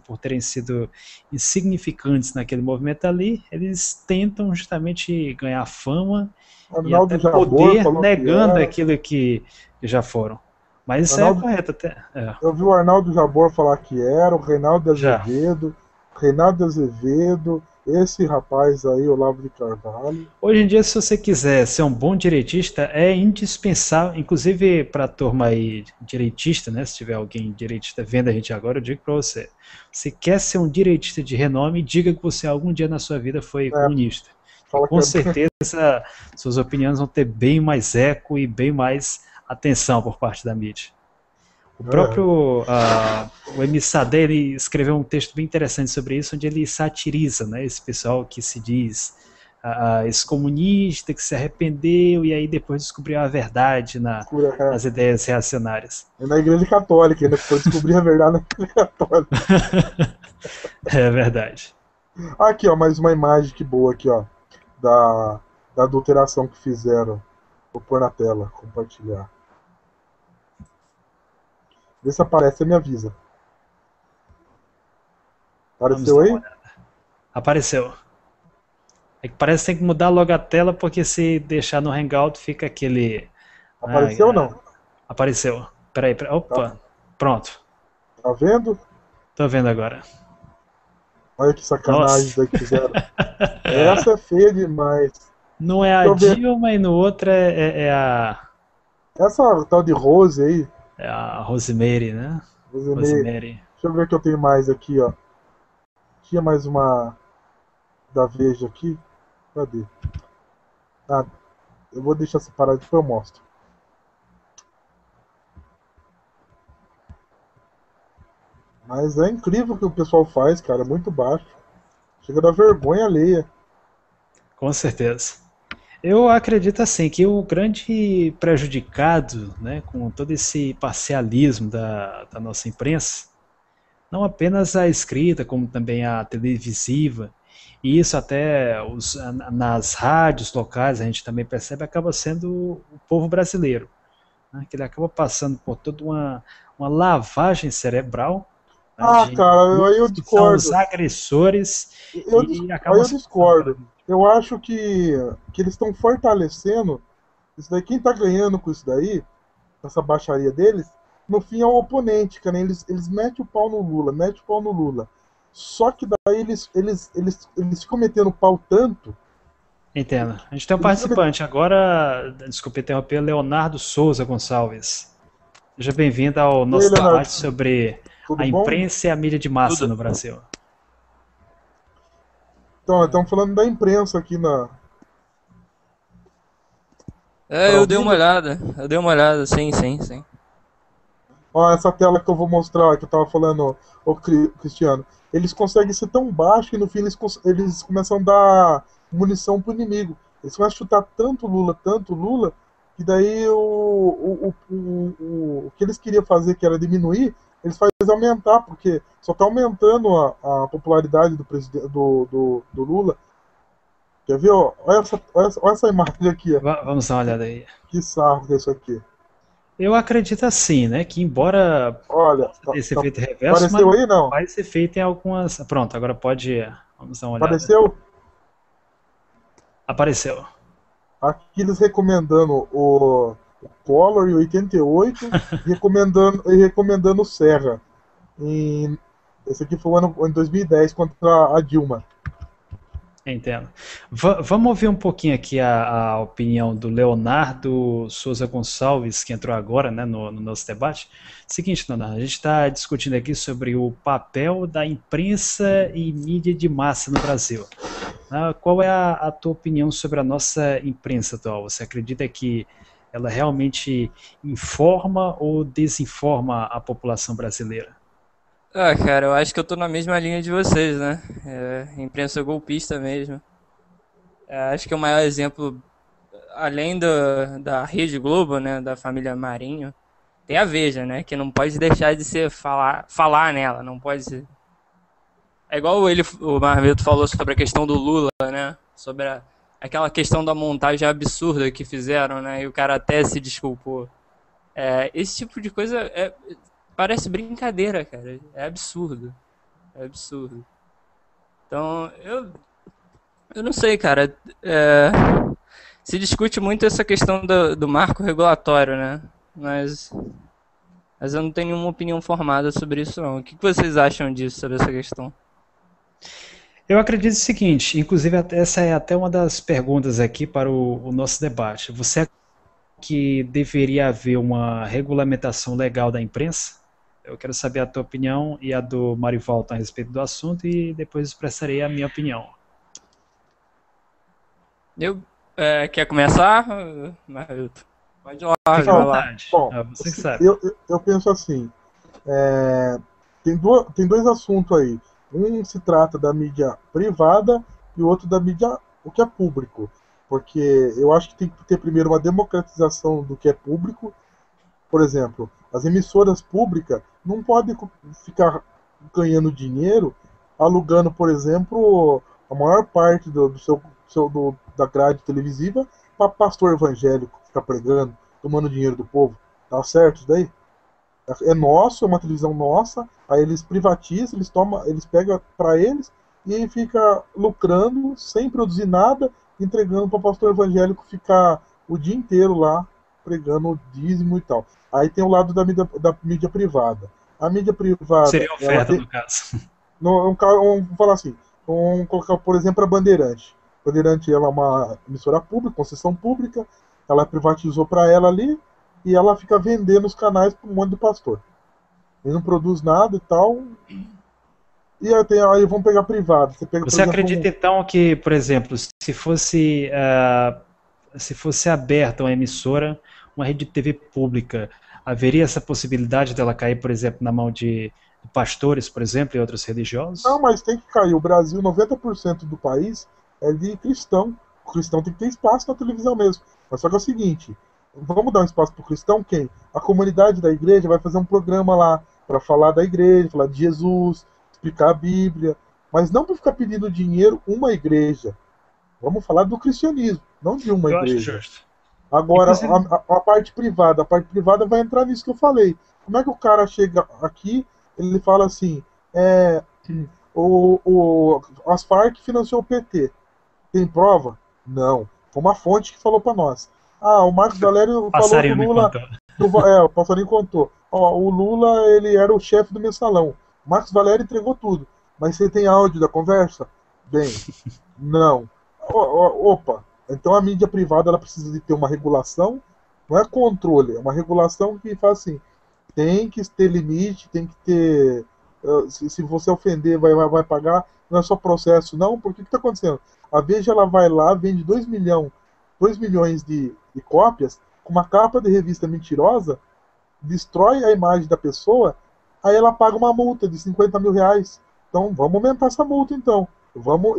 por terem sido insignificantes naquele movimento ali, eles tentam justamente ganhar fama e Arnaldo até Jabor poder falou que negando era. aquilo que já foram. Mas isso é Arnaldo, correto até. eu vi o Arnaldo Jabor falar que era, o Já. Reinaldo Azevedo, esse rapaz aí, Olavo de Carvalho. Hoje em dia, se você quiser ser um bom direitista, é indispensável, inclusive para a turma aí direitista, né? Se tiver alguém direitista vendo a gente agora, eu digo para você: você quer ser um direitista de renome, diga que você algum dia na sua vida foi É, comunista. E fala que com é. certeza suas opiniões vão ter bem mais eco e bem mais atenção por parte da mídia. O É, próprio o Emi Sadeh, ele escreveu um texto bem interessante sobre isso, onde ele satiriza, né, esse pessoal que se diz ex-comunista que se arrependeu e aí depois descobriu a verdade nas ideias reacionárias. É na Igreja Católica, ainda foi descobrir a verdade na Igreja Católica. É verdade. Aqui, ó, mais uma imagem que boa aqui, ó, da adulteração que fizeram. Vou pôr na tela, compartilhar. Vê se aparece, você me avisa. Apareceu aí? Apareceu. É que parece que tem que mudar logo a tela, porque se deixar no Hangout fica aquele... Apareceu ou não? Apareceu. Peraí. Opa, Tá. Pronto. Tá vendo? Tô vendo agora. Olha que sacanagem daí que fizeram. Essa é feia demais. Não é a Dilma e no outro é a... Essa tal de Rose aí. É a Rosemary, né? Rosemary. Deixa eu ver o que eu tenho mais aqui, ó. Tinha mais uma da Veja aqui. Cadê? Ah, eu vou deixar separado, depois eu mostro. Mas é incrível o que o pessoal faz, cara. É muito baixo. Chega a dar vergonha alheia. Com certeza. Eu acredito assim que o grande prejudicado, né, com todo esse parcialismo da nossa imprensa, não apenas a escrita, como também a televisiva, e isso até nas rádios locais a gente também percebe, acaba sendo o povo brasileiro, né, que ele acaba passando por toda uma lavagem cerebral, né, cara, aí eu que são discordo. os agressores Aí eu discordo. Eu acho que eles estão fortalecendo isso daí. Quem tá ganhando com isso daí, essa baixaria deles, no fim é o oponente, cara. Eles metem o pau no Lula, Só que daí eles ficam metendo o pau tanto. Entendo. A gente tem um participante agora, desculpe interromper, Leonardo Souza Gonçalves. Seja bem-vindo ao nosso debate sobre a imprensa e a mídia de massa no Brasil. Então, estamos falando da imprensa aqui na... Eu dei uma olhada, sim. Ó, essa tela que eu vou mostrar, que eu tava falando, ô Cristiano, eles conseguem ser tão baixos que no fim eles começam a dar munição pro inimigo. Eles começam a chutar tanto Lula, que daí o que eles queriam fazer, que era diminuir, eles fazem aumentar, porque só tá aumentando a popularidade do Lula. Quer ver? Ó, olha essa imagem aqui. Ó. Vamos dar uma olhada aí. Que sarro que é isso aqui. Eu acredito assim, né, que embora esse efeito reverso, apareceu aí, não? vai ser feito em algumas... Pronto, agora pode ir. Vamos dar uma olhada. Apareceu? Apareceu. Aqui eles recomendando o Collor em 88 e recomendando o Serra. Esse aqui foi o ano em 2010 contra a Dilma. Entendo. Vamos ouvir um pouquinho aqui a opinião do Leonardo Souza Gonçalves, que entrou agora, né, no nosso debate. Seguinte, Leonardo, a gente está discutindo aqui sobre o papel da imprensa e mídia de massa no Brasil. Qual é a tua opinião sobre a nossa imprensa atual? Você acredita que ela realmente informa ou desinforma a população brasileira? Cara, eu acho que eu tô na mesma linha de vocês, né? Imprensa golpista mesmo. Acho que o maior exemplo, além da Rede Globo, né, da família Marinho, tem a Veja, né, que não pode deixar de ser falar nela, não pode ser. É igual o Marveto falou sobre a questão do Lula, né, sobre aquela questão da montagem absurda que fizeram, né, e o cara até se desculpou. Esse tipo de coisa parece brincadeira, cara. É absurdo. Então, eu não sei, cara. Se discute muito essa questão do marco regulatório, né? Mas eu não tenho nenhuma opinião formada sobre isso, não. O que vocês acham disso, sobre essa questão? Eu acredito o seguinte, inclusive essa é até uma das perguntas aqui para o nosso debate. Você acha que deveria haver uma regulamentação legal da imprensa? Eu quero saber a tua opinião e a do Marivaldo a respeito do assunto e depois expressarei a minha opinião. Quer começar? Pode ir lá. Fique à vontade. Bom, você que sabe. Eu penso assim, tem dois assuntos aí. Um se trata da mídia privada e o outro da mídia o que é público. Porque eu acho que tem que ter primeiro uma democratização do que é público. Por exemplo, as emissoras públicas não podem ficar ganhando dinheiro alugando, por exemplo, a maior parte da grade televisiva para pastor evangélico ficar pregando, tomando dinheiro do povo. Tá certo isso daí? É nosso, é uma televisão nossa, aí eles privatizam, eles pegam para eles e aí fica lucrando sem produzir nada, entregando para pastor evangélico ficar o dia inteiro lá pregando o dízimo e tal. Aí tem o lado da mídia privada. A mídia privada. Seria oferta, no caso. Vamos falar assim. Vamos colocar, por exemplo, a Bandeirante. A Bandeirante ela é uma emissora pública, concessão pública. Ela privatizou para ela ali e ela fica vendendo os canais para um monte de pastor. Ele não produz nada e tal. E aí vamos pegar privado. Você acredita então que, por exemplo, se fosse aberta uma emissora, uma rede de TV pública, haveria essa possibilidade dela cair, por exemplo, na mão de pastores, por exemplo, e outros religiosos? Não, mas tem que cair. O Brasil, 90% do país é de cristão. O cristão tem que ter espaço na televisão mesmo. Mas só que é o seguinte, vamos dar um espaço para o cristão, quem? A comunidade da igreja vai fazer um programa lá para falar da igreja, falar de Jesus, explicar a Bíblia, mas não para ficar pedindo dinheiro uma igreja. Vamos falar do cristianismo, não de uma igreja. Eu acho justo. Agora, a parte privada vai entrar nisso que eu falei. Como é que o cara chega aqui, ele fala assim, as Farc financiou o PT. Tem prova? Não. Foi uma fonte que falou para nós. O Marcos Valério falou que o Lula... o passarinho contou. O Lula, ele era o chefe do mensalão. O Marcos Valério entregou tudo. Mas você tem áudio da conversa? Bem, não. Opa, então a mídia privada ela precisa de ter uma regulação, não é controle, é uma regulação que faz assim, tem que ter limite, tem que ter, se você ofender vai pagar, não é só processo não, porque o que está acontecendo? A Veja ela vai lá, vende 2 milhões de cópias, com uma capa de revista mentirosa, destrói a imagem da pessoa, aí ela paga uma multa de 50 mil reais. Então vamos aumentar essa multa então. Vamos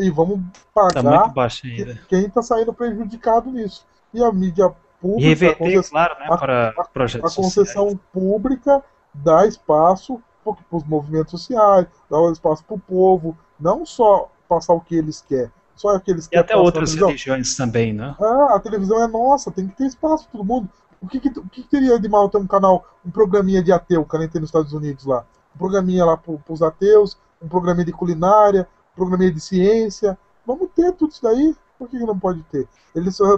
pagar tá muito baixo ainda. Quem está saindo prejudicado nisso. E a mídia pública, e reverter, claro, né, para projetos a concessão sociais. Pública dá espaço para os movimentos sociais, dá espaço para o povo, não só passar o que eles querem, só aqueles que e até outras religiões também, né? A televisão é nossa, tem que ter espaço para todo mundo. O que teria de mal ter um canal, um programinha de ateu, que nem tem nos Estados Unidos lá? Um programinha lá para os ateus, um programinha de culinária, programinha de ciência. Vamos ter tudo isso daí. Por que não pode ter?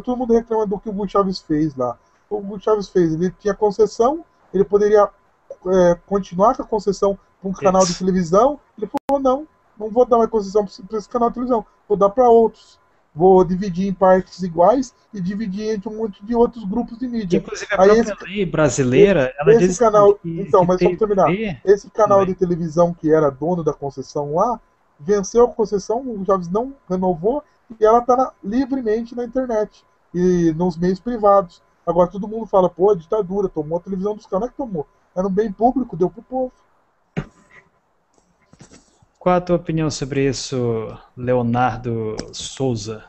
Todo mundo reclama do que o Hugo Chávez fez lá. O Hugo Chávez fez, ele tinha concessão, ele poderia continuar com a concessão para um canal de televisão. Ele falou, não vou dar mais concessão para esse canal de televisão, vou dar para outros. Vou dividir em partes iguais e dividir entre um monte de outros grupos de mídia. Inclusive a própria lei brasileira, ela diz canal, que então, mas só para terminar, esse canal de televisão que era dono da concessão lá, venceu a concessão, o Chaves não renovou e ela está livremente na internet e nos meios privados. Agora todo mundo fala, pô, a ditadura tomou a televisão dos caras, não é que tomou? Era um bem público, deu pro povo. Qual a tua opinião sobre isso, Leonardo Souza?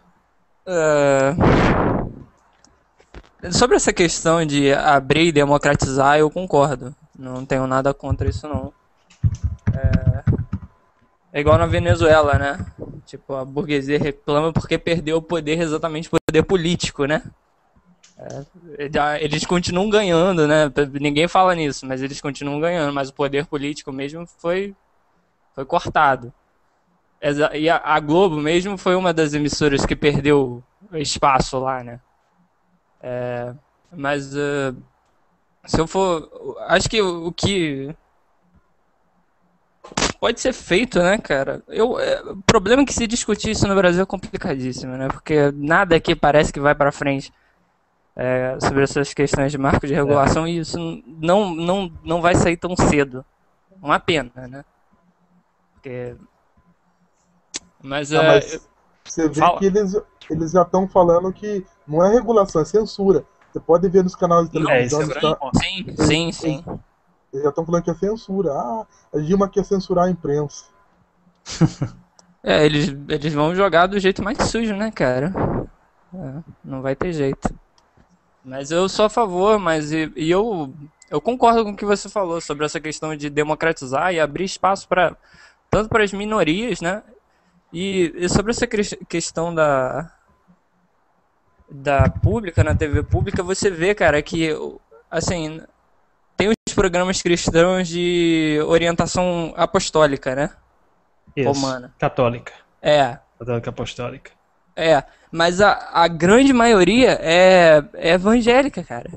Sobre essa questão de abrir e democratizar, eu concordo. Não tenho nada contra isso, não. É igual na Venezuela, né? Tipo, a burguesia reclama porque perdeu o poder, exatamente o poder político, né? Eles continuam ganhando, né? Ninguém fala nisso, mas eles continuam ganhando. Mas o poder político mesmo foi cortado. E a Globo mesmo foi uma das emissoras que perdeu espaço lá, né? Mas se eu for... Acho que o que pode ser feito, né, cara? O problema é que se discutir isso no Brasil é complicadíssimo, né? Porque nada aqui parece que vai pra frente sobre essas questões de marco de regulação e isso não vai sair tão cedo. Uma pena, né? Mas você vê que eles já estão falando que não é regulação, é censura. Você pode ver nos canais de televisão. Sim. Eles já estão falando que é censura. A Dilma quer censurar a imprensa. eles vão jogar do jeito mais sujo, né, cara? Não vai ter jeito. Mas eu sou a favor, mas eu concordo com o que você falou sobre essa questão de democratizar e abrir espaço para tanto para as minorias, né? E sobre essa questão da pública, na TV pública, você vê, cara, que assim, tem os programas cristãos de orientação apostólica, né? Isso, Romana. católica. É, Católica apostólica. mas a grande maioria é evangélica, cara.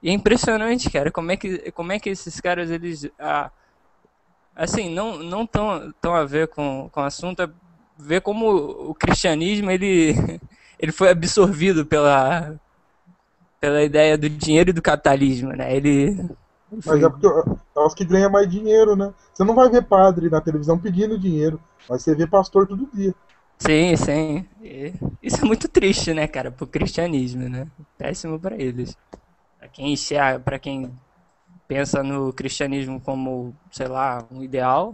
E é impressionante, cara, como é que esses caras, eles, assim, não tão a ver com o assunto, é ver como o cristianismo, ele, ele foi absorvido pela ideia do dinheiro e do capitalismo, né? Ele Mas foi... é porque é os que ganham mais dinheiro, né? Você não vai ver padre na televisão pedindo dinheiro, mas você vê pastor todo dia. Sim, sim. Isso é muito triste, né, cara, pro cristianismo, né? Péssimo pra eles. Pra quem pensa no cristianismo como, sei lá, um ideal,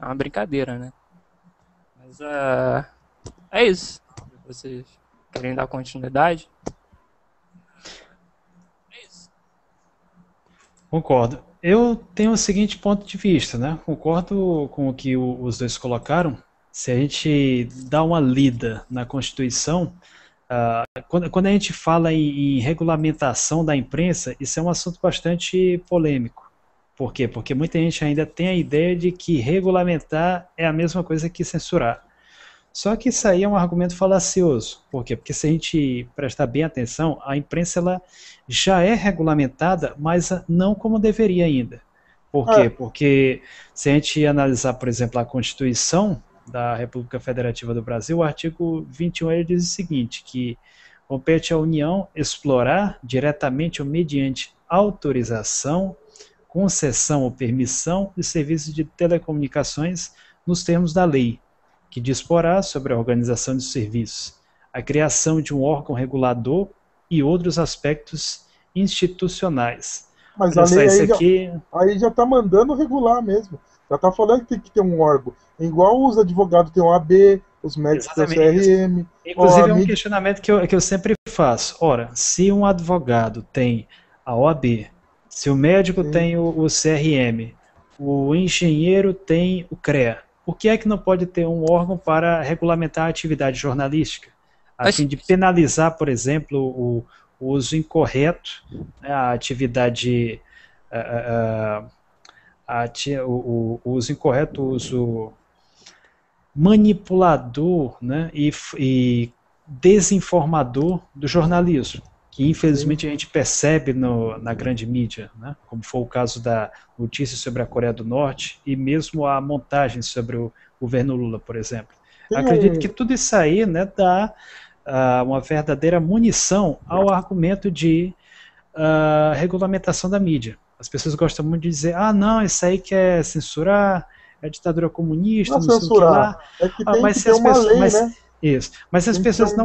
é uma brincadeira, né? Mas é isso. Vocês querem dar continuidade? É isso. Concordo. Eu tenho o seguinte ponto de vista, né? Concordo com o que os dois colocaram. Se a gente dá uma lida na Constituição, quando a gente fala em regulamentação da imprensa, isso é um assunto bastante polêmico. Por quê? Porque muita gente ainda tem a ideia de que regulamentar é a mesma coisa que censurar. Só que isso aí é um argumento falacioso. Por quê? Porque se a gente prestar bem atenção, a imprensa ela já é regulamentada, mas não como deveria ainda. Por quê? É, Porque se a gente analisar, por exemplo, a Constituição da República Federativa do Brasil, o artigo 21 ele diz o seguinte, que compete à União explorar diretamente ou mediante autorização, concessão ou permissão de serviços de telecomunicações nos termos da lei, que disporá sobre a organização de serviços, a criação de um órgão regulador e outros aspectos institucionais. mas a Olha só, lei isso aqui. aí já tá mandando regular mesmo. Já tá falando que tem que ter um órgão. É igual os advogados têm o AB, os médicos têm o Exatamente isso. CRM. Ó, a Inclusive é um mídia questionamento que eu sempre faço. Ora, se um advogado tem a OAB, se o médico tem. tem o CRM, o engenheiro tem o CREA, por que é que não pode ter um órgão para regulamentar a atividade jornalística? A Acho, fim de penalizar, por exemplo, o uso incorreto, né, a atividade, o uso incorreto, o uso manipulador, né, e desinformador do jornalismo, que infelizmente a gente percebe na grande mídia, né, como foi o caso da notícia sobre a Coreia do Norte e mesmo a montagem sobre o governo Lula, por exemplo. Tem Acredito um. que tudo isso aí, né, dá uma verdadeira munição ao argumento de regulamentação da mídia. As pessoas gostam muito de dizer, não, isso aí quer censurar, é ditadura Não comunista, é não sei o que censurar, lá. é que tem Mas que se ter as uma pessoas, lei, né? mas se as Tem que ter pessoas um.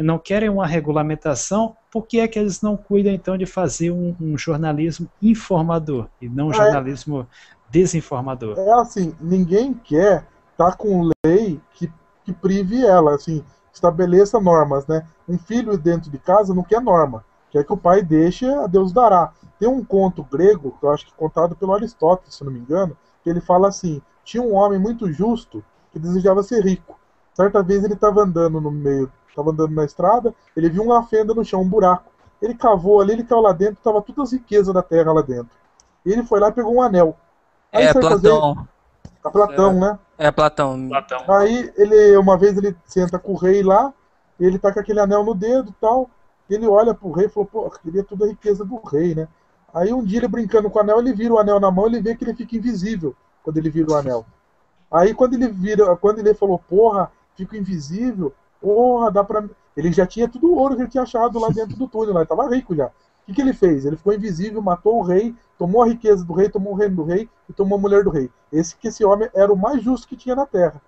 não querem uma regulamentação, por que é que eles não cuidam então de fazer um jornalismo informador e não um É, jornalismo desinformador? é assim, ninguém quer estar com lei que prive ela, assim, estabeleça normas, né? Um filho dentro de casa não quer norma, quer que o pai deixe, a Deus dará. Tem um conto grego, que eu acho que contado pelo Aristóteles, se não me engano, que ele fala assim: tinha um homem muito justo que desejava ser rico. Certa vez ele estava andando no meio, estava andando na estrada, ele viu uma fenda no chão, um buraco. Ele cavou ali, ele caiu lá dentro, estava todas as riquezas da terra lá dentro. E ele foi lá e pegou um anel. Aí certa vez, Platão. a Platão, né? É Platão. Platão. Aí uma vez ele senta com o rei lá, ele tá com aquele anel no dedo e tal, ele olha pro rei e falou, pô, queria toda a riqueza do rei, né? Aí um dia ele brincando com o anel, ele vira o anel na mão, ele vê que ele fica invisível quando ele vira o anel. Aí quando ele falou, porra, fico invisível, porra, dá pra. Ele já tinha tudo o ouro que ele tinha achado lá dentro do túnel, lá, ele tava rico já. O que ele fez? Ele ficou invisível, matou o rei, tomou a riqueza do rei, tomou o reino do rei e tomou a mulher do rei. Esse homem era o mais justo que tinha na Terra.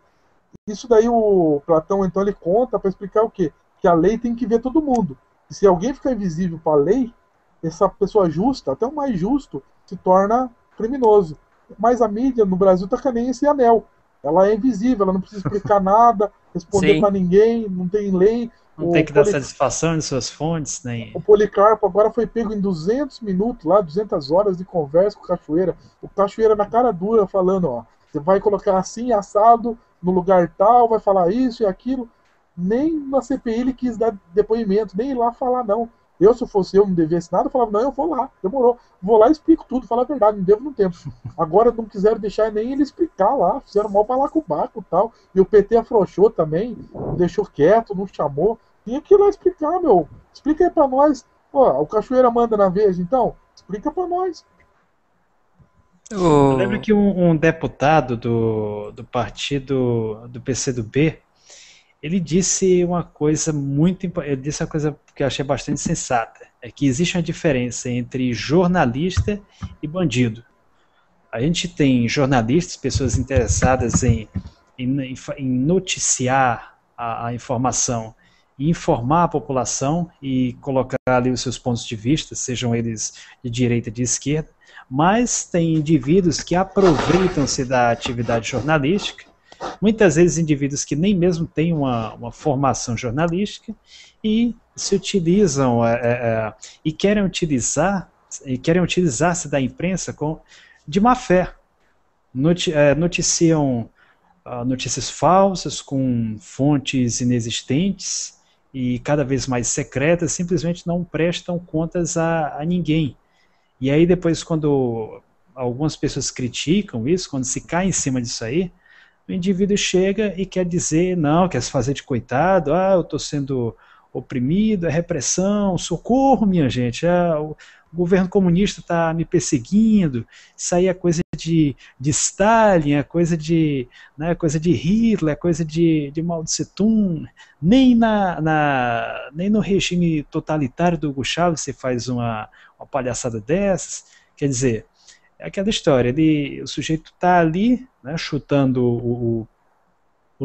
Isso daí o Platão, então, ele conta para explicar o quê? Que a lei tem que ver todo mundo. E se alguém ficar invisível para a lei, essa pessoa justa, até o mais justo, se torna criminoso. Mas a mídia no Brasil tá que nem esse anel. ela é invisível, ela não precisa explicar nada, responder Sim. para ninguém, não tem lei. Não tem que dar satisfação de suas fontes, nem... O Policarpo agora foi pego em 200 minutos lá, 200 horas de conversa com o Cachoeira. O Cachoeira na cara dura falando, ó, você vai colocar assim, assado, no lugar tal, vai falar isso e aquilo. Nem na CPI ele quis dar depoimento, nem ir lá falar não. Eu, se eu fosse eu, não devesse nada, eu falava, não, eu vou lá, demorou. Vou lá e explico tudo, falar a verdade, não devo no tempo. Agora não quiseram deixar nem ele explicar lá, fizeram mal pra lá com o Baco e tal. E o PT afrouxou também, deixou quieto, não chamou. Tinha que ir lá explicar, meu. Explica aí pra nós. Ó, o Cachoeira manda na vez, então? Explica pra nós. Eu lembro que um deputado do partido do PCdoB, ele disse uma coisa muito importante, ele disse uma coisa que eu achei bastante sensata, é que existe uma diferença entre jornalista e bandido. A gente tem jornalistas, pessoas interessadas em noticiar a informação, e informar a população e colocar ali os seus pontos de vista, sejam eles de direita ou de esquerda, mas tem indivíduos que aproveitam-se da atividade jornalística, muitas vezes indivíduos que nem mesmo têm uma formação jornalística e se utilizam e querem utilizar-se da imprensa de má fé. Noticiam notícias falsas com fontes inexistentes e cada vez mais secretas, simplesmente não prestam contas a ninguém. E aí depois, quando algumas pessoas criticam isso, quando se cai em cima disso aí, o indivíduo chega e quer dizer, não, quer se fazer de coitado, eu estou sendo oprimido, é repressão, socorro, minha gente, o governo comunista está me perseguindo, isso aí é coisa de Stalin, é coisa de Hitler, é coisa de Mao Tse Tung, nem no regime totalitário do Hugo Chávez você faz uma palhaçada dessas. Quer dizer, é aquela história, o sujeito está ali, né, chutando o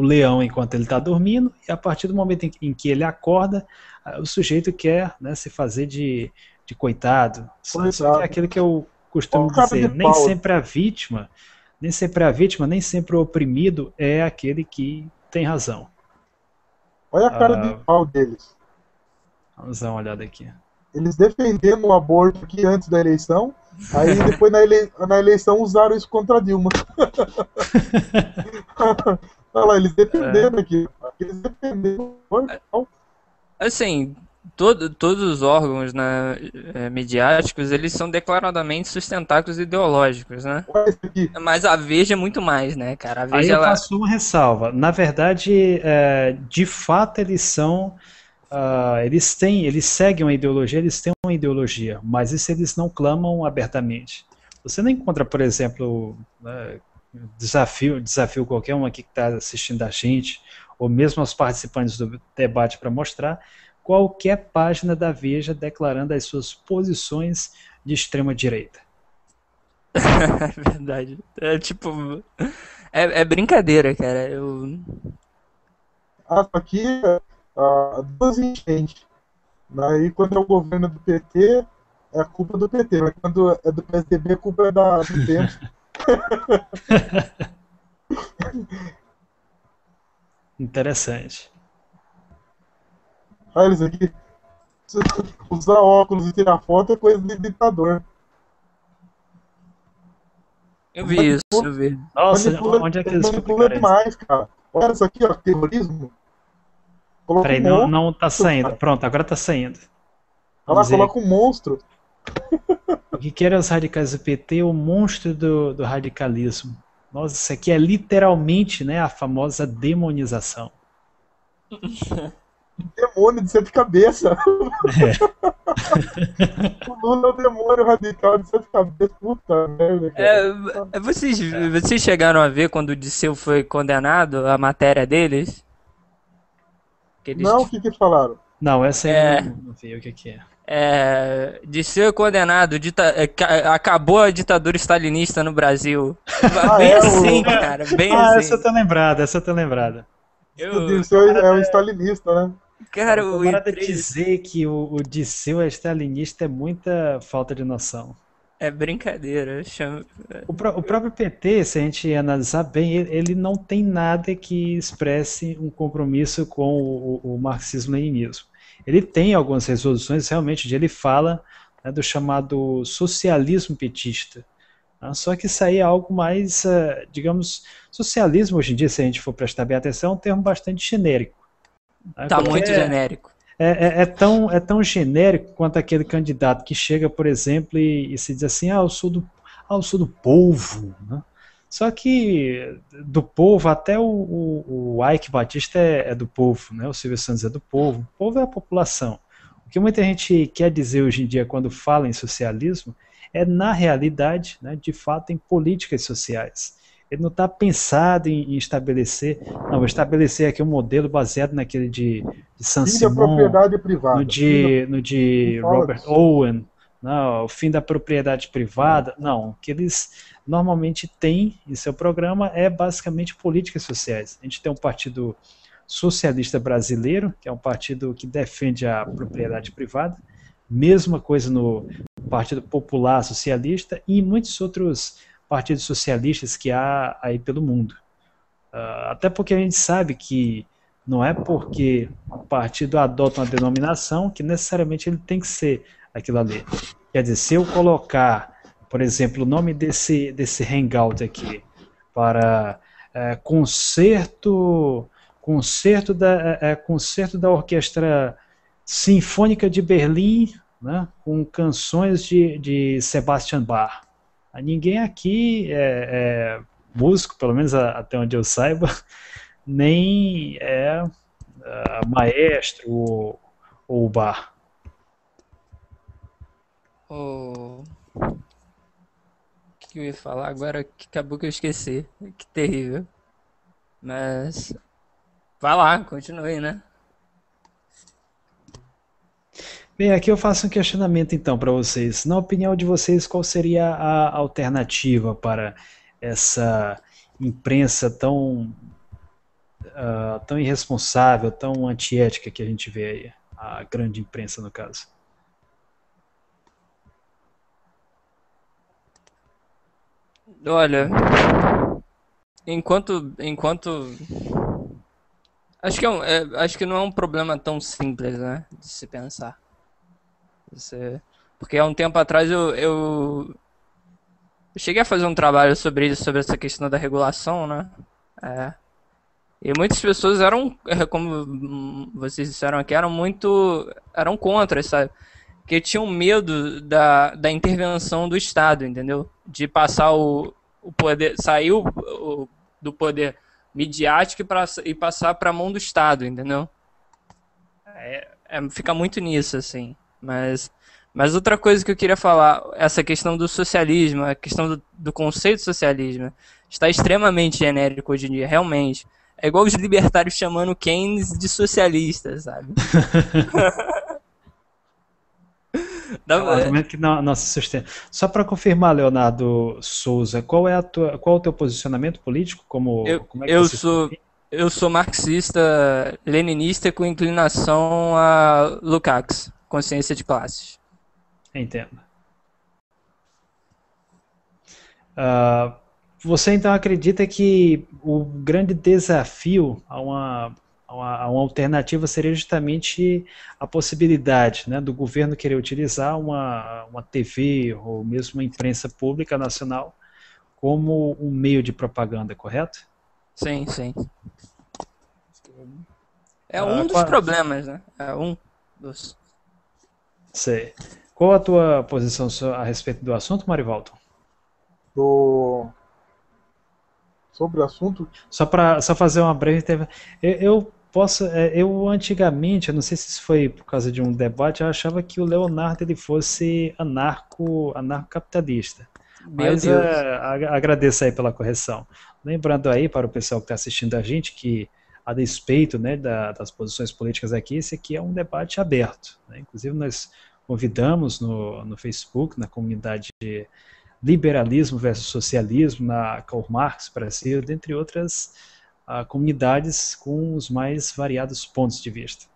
leão enquanto ele está dormindo, e a partir do momento em que ele acorda, o sujeito quer, né, se fazer de coitado. Só que é aquilo que eu costumo dizer, nem sempre a vítima, nem sempre o oprimido é aquele que tem razão. Olha a cara de pau deles. Vamos dar uma olhada aqui. Eles defendendo o aborto aqui antes da eleição, aí depois na eleição usaram isso contra a Dilma. Olha lá, eles defendendo aqui. Eles defendendo o aborto. Assim, todos os órgãos, né, midiáticos, eles são declaradamente sustentáculos ideológicos, né? Mas a Veja é muito mais, né, cara? A Veja, aí eu faço uma ressalva. Na verdade, de fato, eles são... eles seguem uma ideologia, eles têm uma ideologia, mas isso eles não clamam abertamente. Você não encontra, por exemplo, desafio qualquer um aqui que está assistindo a gente, ou mesmo aos participantes do debate para mostrar, qualquer página da Veja declarando as suas posições de extrema direita. É verdade. É tipo... É brincadeira, cara. Aqui... duas enchentes. Aí quando é o governo do PT, é a culpa do PT, mas quando é do PSDB, a culpa é do tempo. Interessante. Olha isso aqui. Usar óculos e tirar foto é coisa de ditador. Eu vi isso, eu vi. Nossa, onde é que eles manipula demais, cara. Olha isso aqui, ó, terrorismo. Peraí, não tá saindo. Cara. Pronto, agora tá saindo. Olha lá, coloca um monstro. O que querem os radicais do PT? O monstro do radicalismo. Nossa, isso aqui é literalmente, né, a famosa demonização. Demônio de sete cabeças. O Lula é o demônio radical de sete cabeças. Puta merda, cara. Vocês chegaram a ver quando o Disseu foi condenado, a matéria deles? Não, o que eles falaram? Não, essa aí não vi o que é. Disseu condenado, acabou a ditadura stalinista no Brasil. Bem assim, cara, bem assim. Essa eu tô lembrada. O Disseu é um stalinista, né? Cara, dizer que o Disseu é stalinista é muita falta de noção. É brincadeira. O próprio PT, se a gente analisar bem, ele não tem nada que expresse um compromisso com o marxismo-leninismo. Ele tem algumas resoluções realmente onde ele fala, né, do chamado socialismo petista. Né? Só que isso aí é algo mais, digamos, socialismo hoje em dia, se a gente for prestar bem atenção, é um termo bastante genérico. Né? Tá muito genérico. É tão genérico quanto aquele candidato que chega, por exemplo, e se diz assim, eu sou do povo. Né? Só que do povo, até o Ike Batista é do povo, né? O Silvio Santos é do povo. O povo é a população. O que muita gente quer dizer hoje em dia quando fala em socialismo é, na realidade, né, de fato, em políticas sociais. Ele não está pensado em estabelecer, não, vou estabelecer aqui um modelo baseado naquele de Fim da Saint-Simon, propriedade privada. no Não de fala Robert disso. Owen, não, o fim da propriedade privada. Não, o que eles normalmente têm em seu programa é basicamente políticas sociais. A gente tem um partido socialista brasileiro, que é um partido que defende a propriedade privada, mesma coisa no Partido Popular Socialista e em muitos outros partidos socialistas que há aí pelo mundo. Até porque a gente sabe que não é porque o partido adota uma denominação que necessariamente ele tem que ser aquilo ali. Quer dizer, se eu colocar, por exemplo, o nome desse hangout aqui para concerto da Orquestra Sinfônica de Berlim, né, com canções de Sebastian Bach. Ninguém aqui é músico, pelo menos até onde eu saiba, nem é maestro ou bar. O que eu ia falar agora que acabou que eu esqueci. Que terrível. Mas vai lá, continue, né? Bem, aqui eu faço um questionamento então para vocês. Na opinião de vocês, qual seria a alternativa para essa imprensa tão irresponsável, tão antiética que a gente vê aí? A grande imprensa, no caso. Olha, enquanto acho que não é um problema tão simples, né, de se pensar. Porque há um tempo atrás eu cheguei a fazer um trabalho sobre isso, sobre essa questão da regulação, né? É. E muitas pessoas eram, como vocês disseram aqui, eram contra, sabe? Porque tinham medo da intervenção do Estado, entendeu? De passar o poder, sair do poder midiático e passar para a mão do Estado, entendeu? Fica muito nisso, assim. Mas outra coisa que eu queria falar, essa questão do socialismo, a questão do conceito de socialismo, está extremamente genérico hoje em dia, realmente. É igual os libertários chamando Keynes de socialista, sabe? É um argumento que não se sustenta. Só para confirmar, Leonardo Souza, qual é o teu posicionamento político? Como é que eu você se sou define? eu sou marxista, leninista com inclinação a Lukács, consciência de classes. Entendo. Você então acredita que o grande desafio a uma alternativa seria justamente a possibilidade, né, do governo querer utilizar uma TV ou mesmo uma imprensa pública nacional como um meio de propaganda, correto? Sim, sim. É Ah, um dos problemas, né? É um dos. sei. Qual a tua posição a respeito do assunto, Marivaldo? Sobre o assunto. Só fazer uma breve eu antigamente, eu não sei se isso foi por causa de um debate, eu achava que o Leonardo ele fosse anarcocapitalista. Meu Mas Deus. agradeço aí pela correção. Lembrando aí para o pessoal que está assistindo a gente que, a despeito, né, das posições políticas aqui, esse aqui é um debate aberto, né? Inclusive nós convidamos no Facebook, na comunidade Liberalismo versus Socialismo, na Karl Marx Brasil, dentre outras comunidades com os mais variados pontos de vista.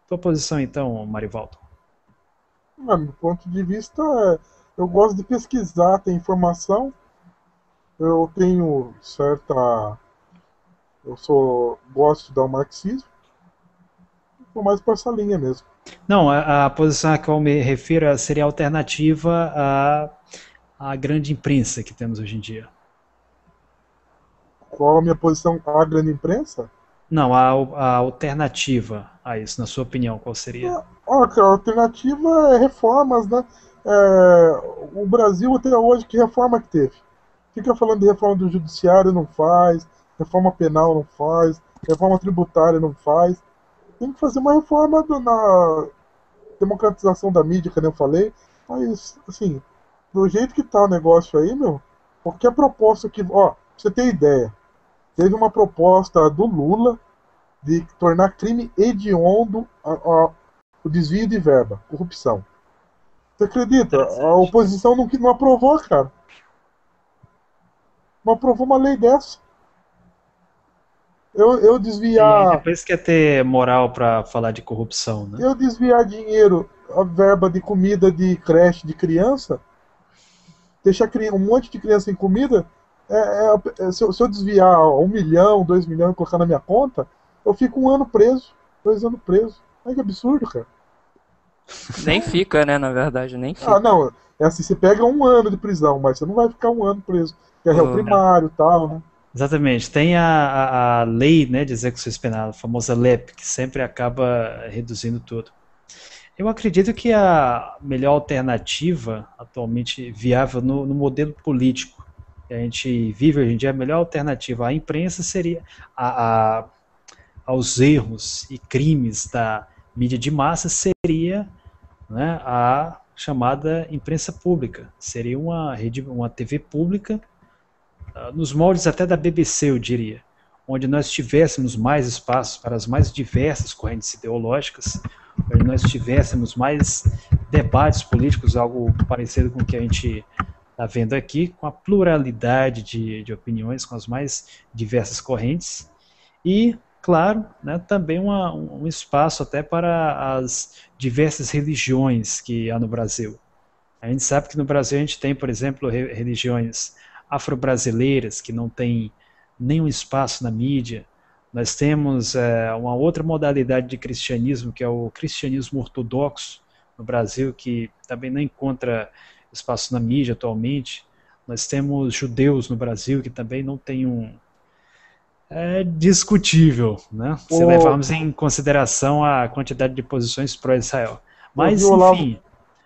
Tua posição então, Marivaldo? Meu ponto de vista Eu gosto de pesquisar, ter informação. Eu tenho certa. Gosto de estudar o marxismo. Vou mais por essa linha mesmo. Não, a posição a qual me refiro seria a alternativa à grande imprensa que temos hoje em dia. Qual a minha posição à grande imprensa? Não, a alternativa a isso, na sua opinião, qual seria? Ó, cara, a alternativa é reformas, né? O Brasil até hoje, que reforma que teve? Fica falando de reforma do judiciário, não faz, reforma penal não faz, reforma tributária não faz. Tem que fazer uma reforma na democratização da mídia, que nem eu falei. Mas, assim, do jeito que tá o negócio aí, meu, qualquer proposta que. Ó, pra você ter ideia, teve uma proposta do Lula de tornar crime hediondo o desvio de verba, corrupção. Você acredita? A oposição não aprovou, cara. Não aprovou uma lei dessa. Eu E desviar. depois quer ter moral para falar de corrupção, né? Eu desviar dinheiro, a verba de comida de creche de criança, deixar um monte de criança sem comida, se eu desviar 1 milhão, 2 milhões e colocar na minha conta, eu fico 1 ano preso, 2 anos preso. Olha que absurdo, cara. Nem fica, né, na verdade, nem Ah, fica. não, é assim, você pega 1 ano de prisão, mas você não vai ficar 1 ano preso, que é réu O- primário e tal, né? Exatamente. Tem a lei, né, de execuções penais, a famosa LEP, que sempre acaba reduzindo tudo. Eu acredito que a melhor alternativa atualmente viável no modelo político que a gente vive hoje em dia, a melhor alternativa à imprensa seria a, a- aos erros e crimes da mídia de massa seria, né, a chamada imprensa pública. Seria uma rede, uma TV pública, nos moldes até da BBC, eu diria, onde nós tivéssemos mais espaço para as mais diversas correntes ideológicas, onde nós tivéssemos mais debates políticos, algo parecido com o que a gente está vendo aqui, com a pluralidade de opiniões, com as mais diversas correntes, e, claro, né, também um espaço até para as diversas religiões que há no Brasil. A gente sabe que no Brasil a gente tem, por exemplo, religiões afro-brasileiras que não têm nenhum espaço na mídia. Nós temos uma outra modalidade de cristianismo, que é o cristianismo ortodoxo no Brasil, que também não encontra espaço na mídia atualmente. Nós temos judeus no Brasil que também não tem É discutível, né? Se O, levarmos em consideração a quantidade de posições pró-Israel. eu vi Mas, o Olavo, enfim,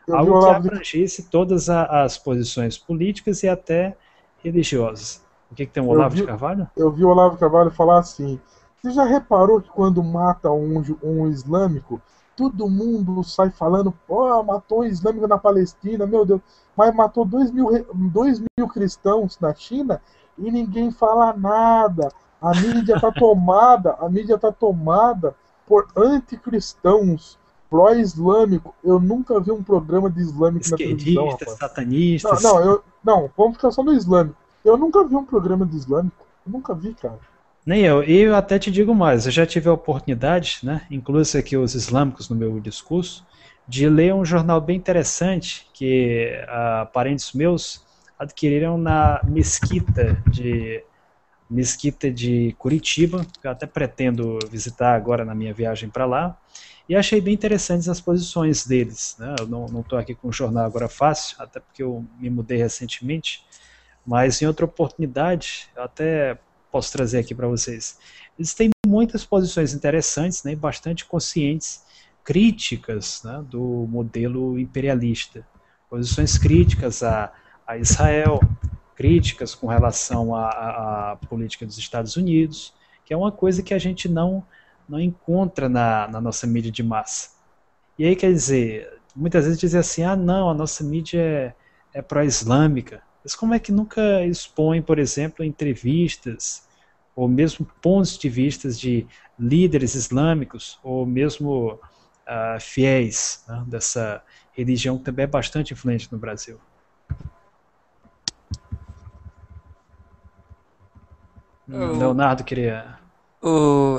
eu vi o algo que Olavo de, abrangesse todas as posições políticas e até religiosas. O que tem o eu Olavo de vi, Carvalho? eu vi o Olavo Carvalho falar assim: você já reparou que quando mata um islâmico, todo mundo sai falando, pô, matou um islâmico na Palestina, meu Deus, mas matou 2 mil cristãos na China e ninguém fala nada. A mídia tá tomada por anticristãos, pró-islâmico. Eu nunca vi um programa de islâmico na televisão, Esquerdistas, rapaz. Não, satanistas. não, não, vamos ficar só no islâmico. Eu nunca vi um programa de islâmico. Eu nunca vi, cara. Nem eu. E eu até te digo mais, eu já tive a oportunidade, né, incluso aqui os islâmicos no meu discurso, de ler um jornal bem interessante que parentes meus adquiriram na Mesquita de Curitiba, que eu até pretendo visitar agora na minha viagem para lá, e achei bem interessantes as posições deles. Né? Eu não estou aqui com o jornal agora fácil, até porque eu me mudei recentemente, mas em outra oportunidade, eu até posso trazer aqui para vocês. Eles têm muitas posições interessantes, né, bastante conscientes, críticas, né, do modelo imperialista. Posições críticas a Israel, críticas com relação à política dos Estados Unidos, que é uma coisa que a gente não encontra na nossa mídia de massa. E aí, quer dizer, muitas vezes dizem assim, ah, não, a nossa mídia é pró-islâmica. Mas como é que nunca expõe, por exemplo, entrevistas, ou mesmo pontos de vistas de líderes islâmicos, ou mesmo fiéis, né, dessa religião que também é bastante influente no Brasil? o- Leonardo queria...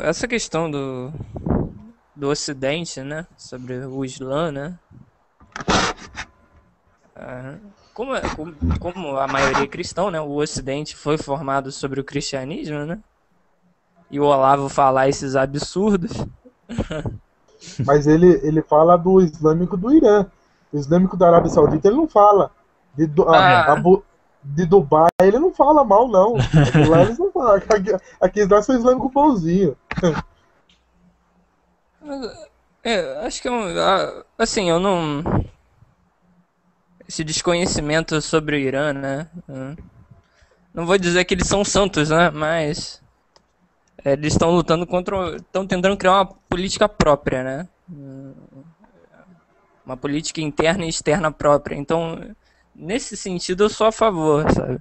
essa questão do Ocidente, né, sobre o Islã, né, como a maioria é cristão, né? O Ocidente foi formado sobre o cristianismo, né? E o Olavo falar esses absurdos. Mas ele fala do islâmico do Irã. O islâmico da Arábia Saudita ele não fala. De, É. de Dubai ele não fala mal, não. Aquilo lá eles não falam. Aqui lá são islâmico bonzinho. Acho que assim, eu não. Esse desconhecimento sobre o Irã, né? Não vou dizer que eles são santos, né? Mas eles estão lutando contra. Estão tentando criar uma política própria, né? Uma política interna e externa própria. Então, nesse sentido, eu sou a favor, sabe?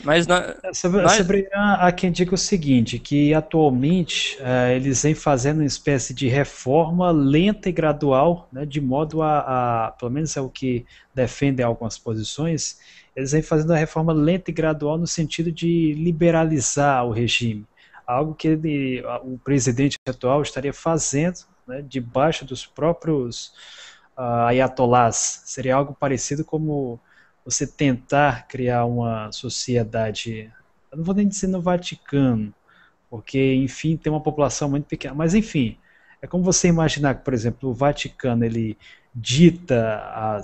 Mas Sobre Irã, há quem diga o seguinte, que atualmente eles vêm fazendo uma espécie de reforma lenta e gradual, né, de modo pelo menos é o que defendem algumas posições, eles vêm fazendo uma reforma lenta e gradual no sentido de liberalizar o regime, algo que o presidente atual estaria fazendo, né, debaixo dos próprios ayatolás. Seria algo parecido como você tentar criar uma sociedade, eu não vou nem dizer no Vaticano, porque, enfim, tem uma população muito pequena, mas, enfim, é como você imaginar que, por exemplo, o Vaticano, ele dita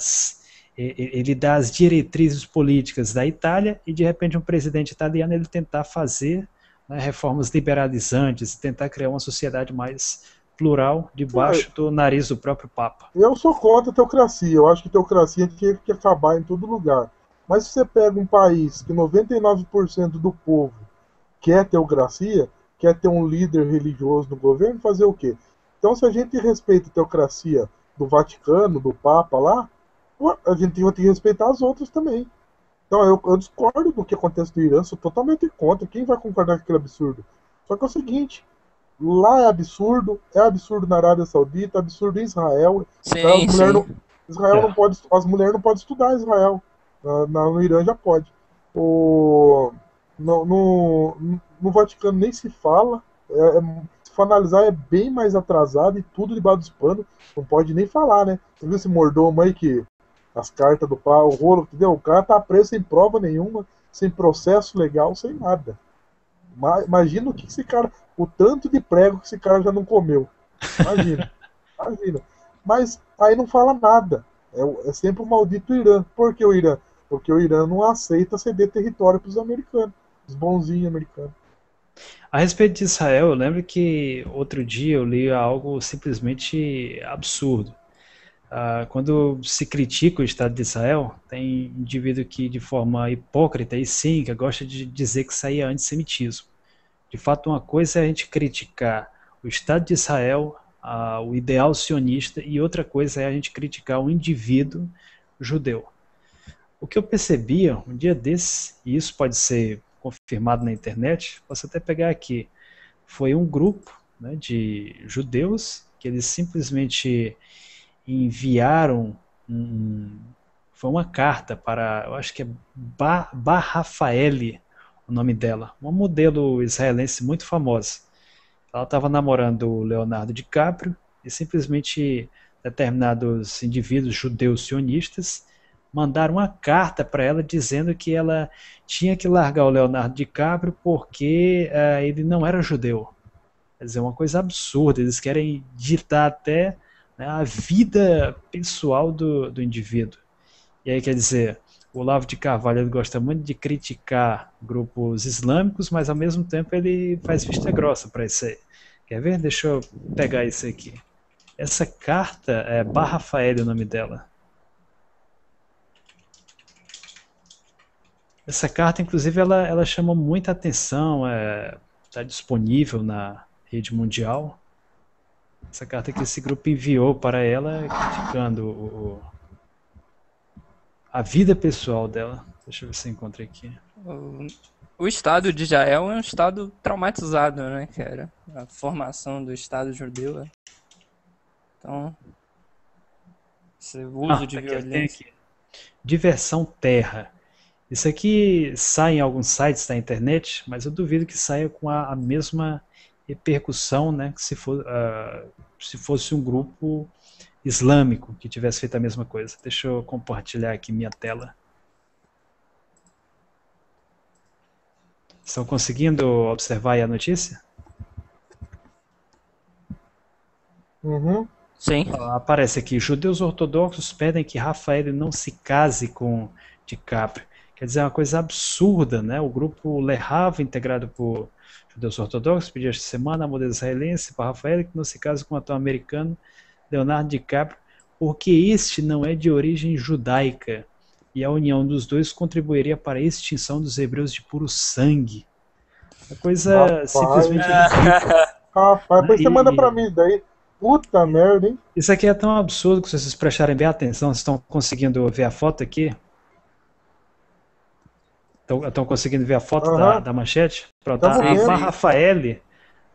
ele dá as diretrizes políticas da Itália e, de repente, um presidente italiano, ele tentar fazer, né, reformas liberalizantes, tentar criar uma sociedade mais plural debaixo do nariz do próprio Papa. Eu sou contra a teocracia. Eu acho que teocracia tinha que acabar em todo lugar. Mas se você pega um país que 99% do povo quer teocracia, quer ter um líder religioso no governo, fazer o quê? Então, se a gente respeita a teocracia do Vaticano, do Papa lá, a gente tem que respeitar as outras também. Então, eu discordo do que acontece no Irã, sou totalmente contra. Quem vai concordar com aquele absurdo? Só que é o seguinte, lá é absurdo na Arábia Saudita, é absurdo em Israel. Então, sim, sim. Israel não pode, as mulheres não podem estudar em Israel. No Irã já pode. No Vaticano nem se fala. Se for analisar, é bem mais atrasado e tudo debaixo dos panos. Não pode nem falar, né? Você viu esse mordomo aí que as cartas do pau, o rolo, entendeu? O cara tá preso sem prova nenhuma, sem processo legal, sem nada. Imagina o que esse cara, o tanto de prego que esse cara já não comeu. Imagina, imagina. Mas aí não fala nada. É sempre o maldito Irã. Por que o Irã? Porque o Irã não aceita ceder território para os americanos, os bonzinhos americanos. A respeito de Israel, eu lembro que outro dia eu li algo simplesmente absurdo. Quando se critica o Estado de Israel, tem indivíduo que, de forma hipócrita e cínica, gosta de dizer que isso aí é antissemitismo. De fato, uma coisa é a gente criticar o Estado de Israel, o ideal sionista, e outra coisa é a gente criticar o indivíduo judeu. O que eu percebia um dia desses, e isso pode ser confirmado na internet, posso até pegar aqui, foi um grupo, né, de judeus que eles simplesmente enviaram foi uma carta para, eu acho que é Bar Rafaeli, o nome dela, uma modelo israelense muito famosa. Ela estava namorando o Leonardo DiCaprio e simplesmente determinados indivíduos judeus sionistas mandaram uma carta para ela dizendo que ela tinha que largar o Leonardo DiCaprio porque ele não era judeu. Quer dizer, uma coisa absurda. Eles querem ditar até, né, a vida pessoal do indivíduo. E aí, quer dizer, o Olavo de Carvalho ele gosta muito de criticar grupos islâmicos, mas ao mesmo tempo ele faz vista grossa para isso aí. Quer ver? Deixa eu pegar isso aqui. Essa carta é Bar Rafael, o nome dela. Essa carta, inclusive, ela chama muita atenção, está disponível na rede mundial. Essa carta que esse grupo enviou para ela, criticando a vida pessoal dela. Deixa eu ver se eu encontro aqui. O Estado de Israel é um Estado traumatizado, né, cara? A formação do Estado judeu. Né? Então, esse uso de violência. Diversão Terra. Isso aqui sai em alguns sites da internet, mas eu duvido que saia com a mesma repercussão, né, que se fosse um grupo islâmico que tivesse feito a mesma coisa. Deixa eu compartilhar aqui minha tela. Estão conseguindo observar aí a notícia? Uhum. Sim. Aparece aqui, judeus ortodoxos pedem que Rafael não se case com DiCaprio. Quer dizer, é uma coisa absurda, né? O grupo Lerrava, integrado por judeus ortodoxos, pediu esta semana a modelo israelense para Rafael que não se case com o ator americano Leonardo DiCaprio, porque este não é de origem judaica e a união dos dois contribuiria para a extinção dos hebreus de puro sangue. Uma coisa simplesmente Rapaz. ridícula. Rapaz, Né? depois você manda pra mim daí. Puta merda, hein? Isso aqui é tão absurdo que se vocês prestarem bem atenção, vocês estão conseguindo ver a foto aqui? Estão conseguindo ver a foto Aham. da manchete? Pronto, Tamo a vendo. Rafaele,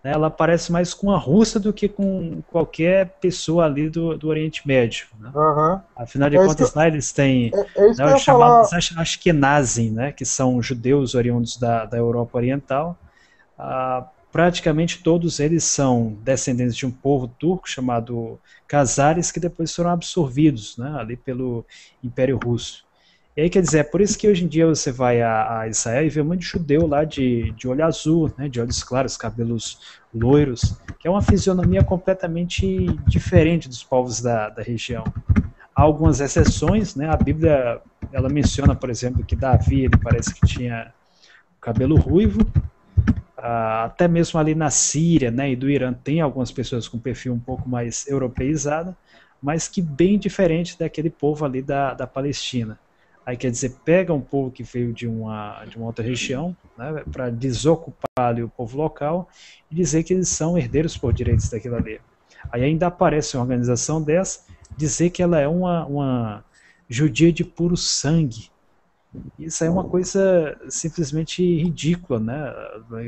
né, ela parece mais com a russa do que com qualquer pessoa ali do Oriente Médio. Né? Aham. Afinal de É isso que contas, lá eles têm, é isso que né, eu os ia falar. chamados Ashkenazim, né, que são judeus oriundos da Europa Oriental. Praticamente todos eles são descendentes de um povo turco chamado Khazares, que depois foram absorvidos, né, ali pelo Império Russo. E aí, quer dizer, é por isso que hoje em dia você vai a Israel e vê um monte de judeu lá de olho azul, né, de olhos claros, cabelos loiros, que é uma fisionomia completamente diferente dos povos da região. Há algumas exceções, né, a Bíblia ela menciona, por exemplo, que Davi ele parece que tinha cabelo ruivo, até mesmo ali na Síria, né, e do Irã tem algumas pessoas com perfil um pouco mais europeizado, mas que bem diferente daquele povo ali da Palestina. Aí quer dizer, pega um povo que veio de uma outra região, né, para desocupar ali o povo local e dizer que eles são herdeiros por direitos daquilo ali. Aí ainda aparece uma organização dessa, dizer que ela é uma judia de puro sangue. Isso é uma coisa simplesmente ridícula, né?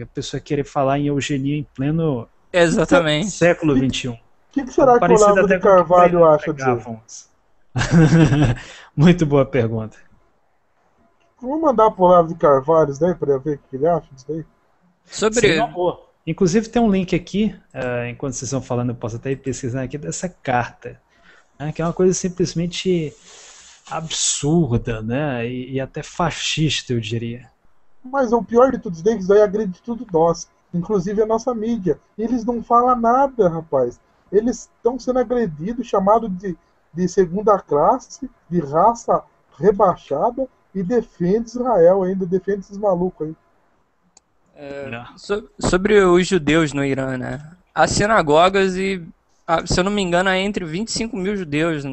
A pessoa querer falar em eugenia em pleno Exatamente. século XXI. O que será que o Parecido Olavo de até com o que Carvalho acha disso? pregavam. Muito boa pergunta. Vamos mandar pro Olavo de Carvalho isso daí pra ver o que ele acha disso daí? Seria uma Sobre. boa. Inclusive tem um link aqui, enquanto vocês estão falando, eu posso até ir pesquisando aqui, dessa carta, né, que é uma coisa simplesmente absurda, né, e até fascista, eu diria. Mas o pior de tudo isso daí é que isso daí agride tudo nós, inclusive a nossa mídia. E eles não falam nada, rapaz. Eles estão sendo agredidos, chamados de segunda classe, de raça rebaixada, e defende Israel ainda, defende esses malucos aí. Sobre os judeus no Irã, né? Há sinagogas e, se eu não me engano, há entre 25 mil judeus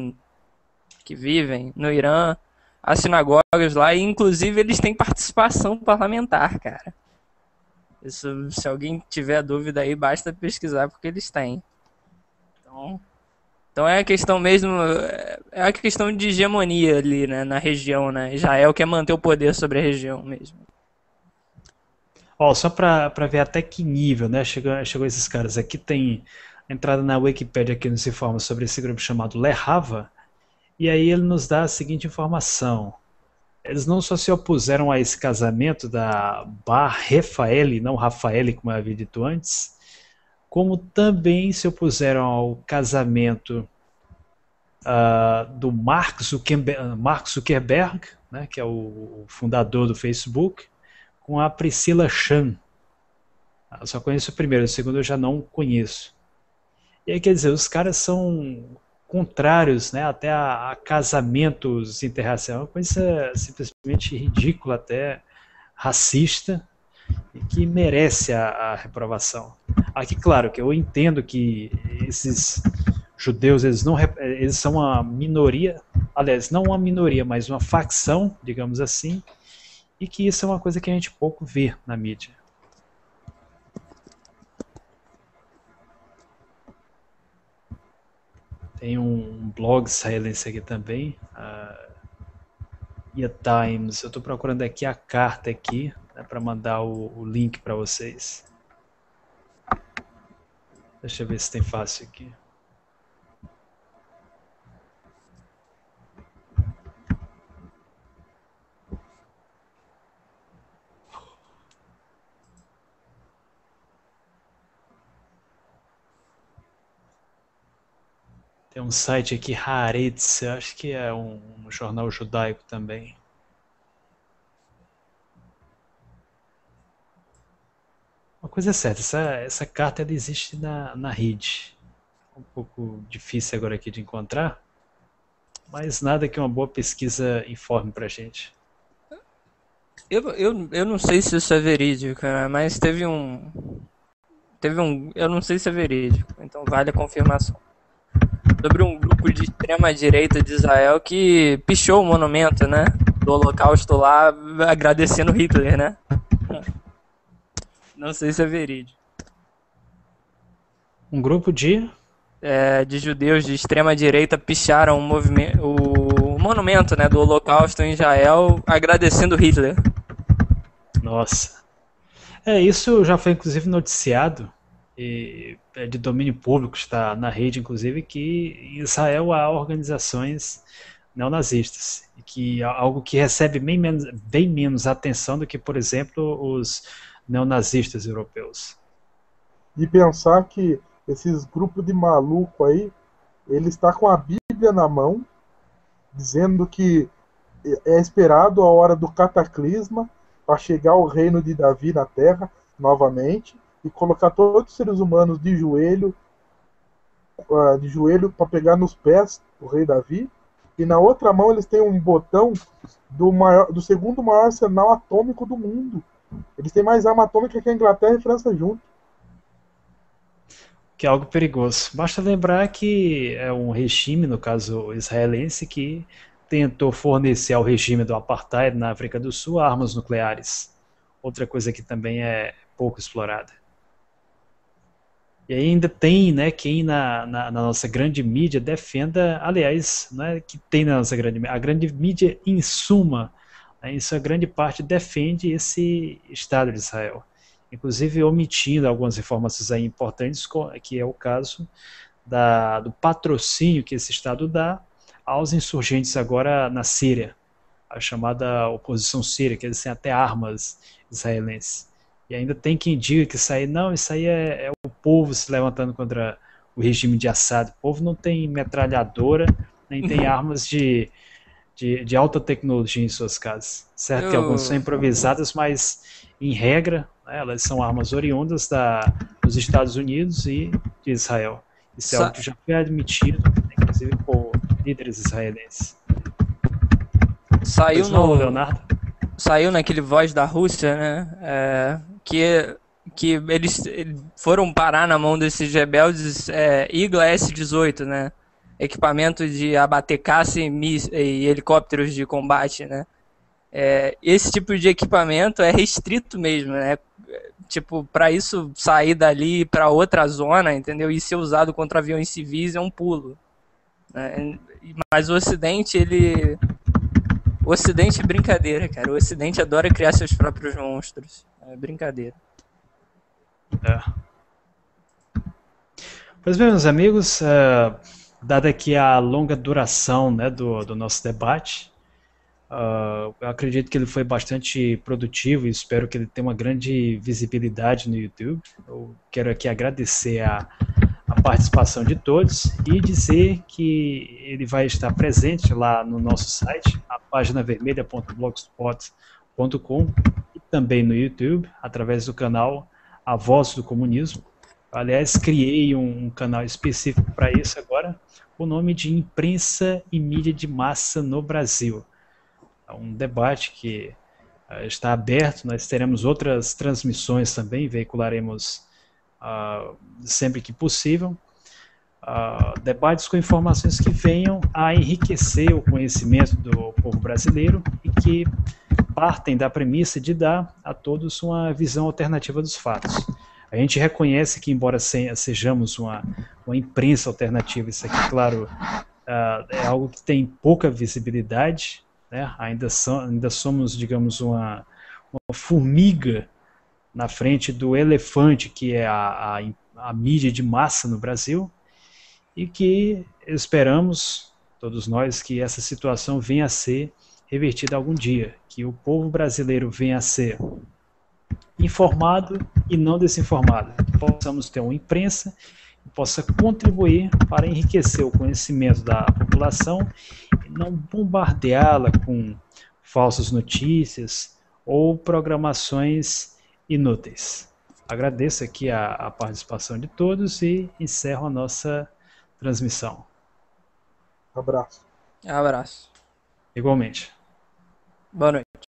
que vivem no Irã. Há sinagogas lá e, inclusive, eles têm participação parlamentar, cara. Isso, se alguém tiver dúvida aí, basta pesquisar porque eles têm. Então é a questão mesmo, é a questão de hegemonia ali, né, na região, né? Israel quer manter o poder sobre a região mesmo. Ó, só para ver até que nível, né? Chegou esses caras aqui. Tem entrada na Wikipedia que nos informa sobre esse grupo chamado Lerrava. E aí ele nos dá a seguinte informação. Eles não só se opuseram a esse casamento da Bar Rafaeli, não Rafaeli, como eu havia dito antes, como também se opuseram ao casamento do Mark Zuckerberg, né, que é o fundador do Facebook, com a Priscila Chan. Eu só conheço o primeiro, o segundo eu já não conheço. E aí, quer dizer, os caras são contrários, né, até a casamentos interraciais, uma coisa simplesmente ridícula, até racista, e que merece a reprovação. Aqui, claro, que eu entendo que esses judeus, eles são uma minoria, aliás, não uma minoria, mas uma facção, digamos assim, e que isso é uma coisa que a gente pouco vê na mídia. Tem um blog israelense aqui também, e a Times. Eu estou procurando aqui a carta aqui, né, para mandar o link para vocês. Deixa eu ver se tem fácil aqui. Tem um site aqui, Haaretz, eu acho que é um jornal judaico também. coisa é certa, essa carta ela existe na rede. Um pouco difícil agora aqui de encontrar, mas nada que uma boa pesquisa informe pra gente. Eu não sei se isso é verídico, né? Mas eu não sei se é verídico, então vale a confirmação. Sobre um grupo de extrema direita de Israel que pichou o monumento, né? Do Holocausto lá, agradecendo Hitler, né? Não sei se é verídico. Um grupo De judeus de extrema direita picharam o monumento, né, do Holocausto em Israel, agradecendo Hitler. Nossa. Isso já foi inclusive noticiado, e é de domínio público, está na rede inclusive, que em Israel há organizações neonazistas, e que é algo que recebe bem menos atenção do que, por exemplo, os neonazistas europeus. E pensar que esses grupos de maluco aí, ele está com a Bíblia na mão, dizendo que é esperado a hora do cataclisma para chegar o reino de Davi na terra novamente e colocar todos os seres humanos de joelho para pegar nos pés do rei Davi. E na outra mão eles têm um botão do segundo maior arsenal atômico do mundo. Eles têm mais arma atômica que a Inglaterra e França junto. Que é algo perigoso. Basta lembrar que é um regime, no caso israelense, que tentou fornecer ao regime do apartheid na África do Sul armas nucleares. Outra coisa que também é pouco explorada. E ainda tem, né, quem na nossa grande mídia defenda, aliás, não é que tem na nossa grande mídia, a grande mídia em suma, né, em sua grande parte defende esse Estado de Israel. Inclusive omitindo algumas informações aí importantes, que é o caso do patrocínio que esse Estado dá aos insurgentes agora na Síria, a chamada oposição síria, que eles têm até armas israelenses. E ainda tem quem diga que isso aí é o povo se levantando contra o regime de Assad. O povo não tem metralhadora, nem tem armas de alta tecnologia em suas casas. Certo que algumas são improvisadas, mas em regra, né, elas são armas oriundas dos Estados Unidos e de Israel. Isso é algo que já foi admitido, inclusive por líderes israelenses. Leonardo? Saiu naquele Voz da Rússia, né? Que eles foram parar na mão desses rebeldes Igla S-18, né? Equipamento de abater caça e helicópteros de combate, né? Esse tipo de equipamento é restrito mesmo, né? Tipo, para isso sair dali para outra zona, entendeu? E ser usado contra aviões civis é um pulo, né? Mas o Ocidente, O Ocidente é brincadeira, cara. O Ocidente adora criar seus próprios monstros. É brincadeira. Pois bem, meus amigos, dada aqui a longa duração, né, do nosso debate, eu acredito que ele foi bastante produtivo e espero que ele tenha uma grande visibilidade no YouTube. Eu quero aqui agradecer a participação de todos e dizer que ele vai estar presente lá no nosso site, a paginavermelha.blogspot.com, e também no YouTube, através do canal A Voz do Comunismo. Aliás, criei um canal específico para isso agora, com o nome de Imprensa e Mídia de Massa no Brasil. É um debate que está aberto, nós teremos outras transmissões também, veicularemos sempre que possível, debates com informações que venham a enriquecer o conhecimento do povo brasileiro e que partem da premissa de dar a todos uma visão alternativa dos fatos. A gente reconhece que, embora sejamos uma imprensa alternativa, isso aqui, claro, é algo que tem pouca visibilidade, né? Ainda somos, digamos, uma formiga na frente do elefante que é a mídia de massa no Brasil, e que esperamos, todos nós, que essa situação venha a ser revertida algum dia, que o povo brasileiro venha a ser informado e não desinformado, que possamos ter uma imprensa que possa contribuir para enriquecer o conhecimento da população e não bombardeá-la com falsas notícias ou programações inúteis. agradeço aqui a participação de todos e encerro a nossa transmissão. Abraço. Abraço. Igualmente. Boa noite.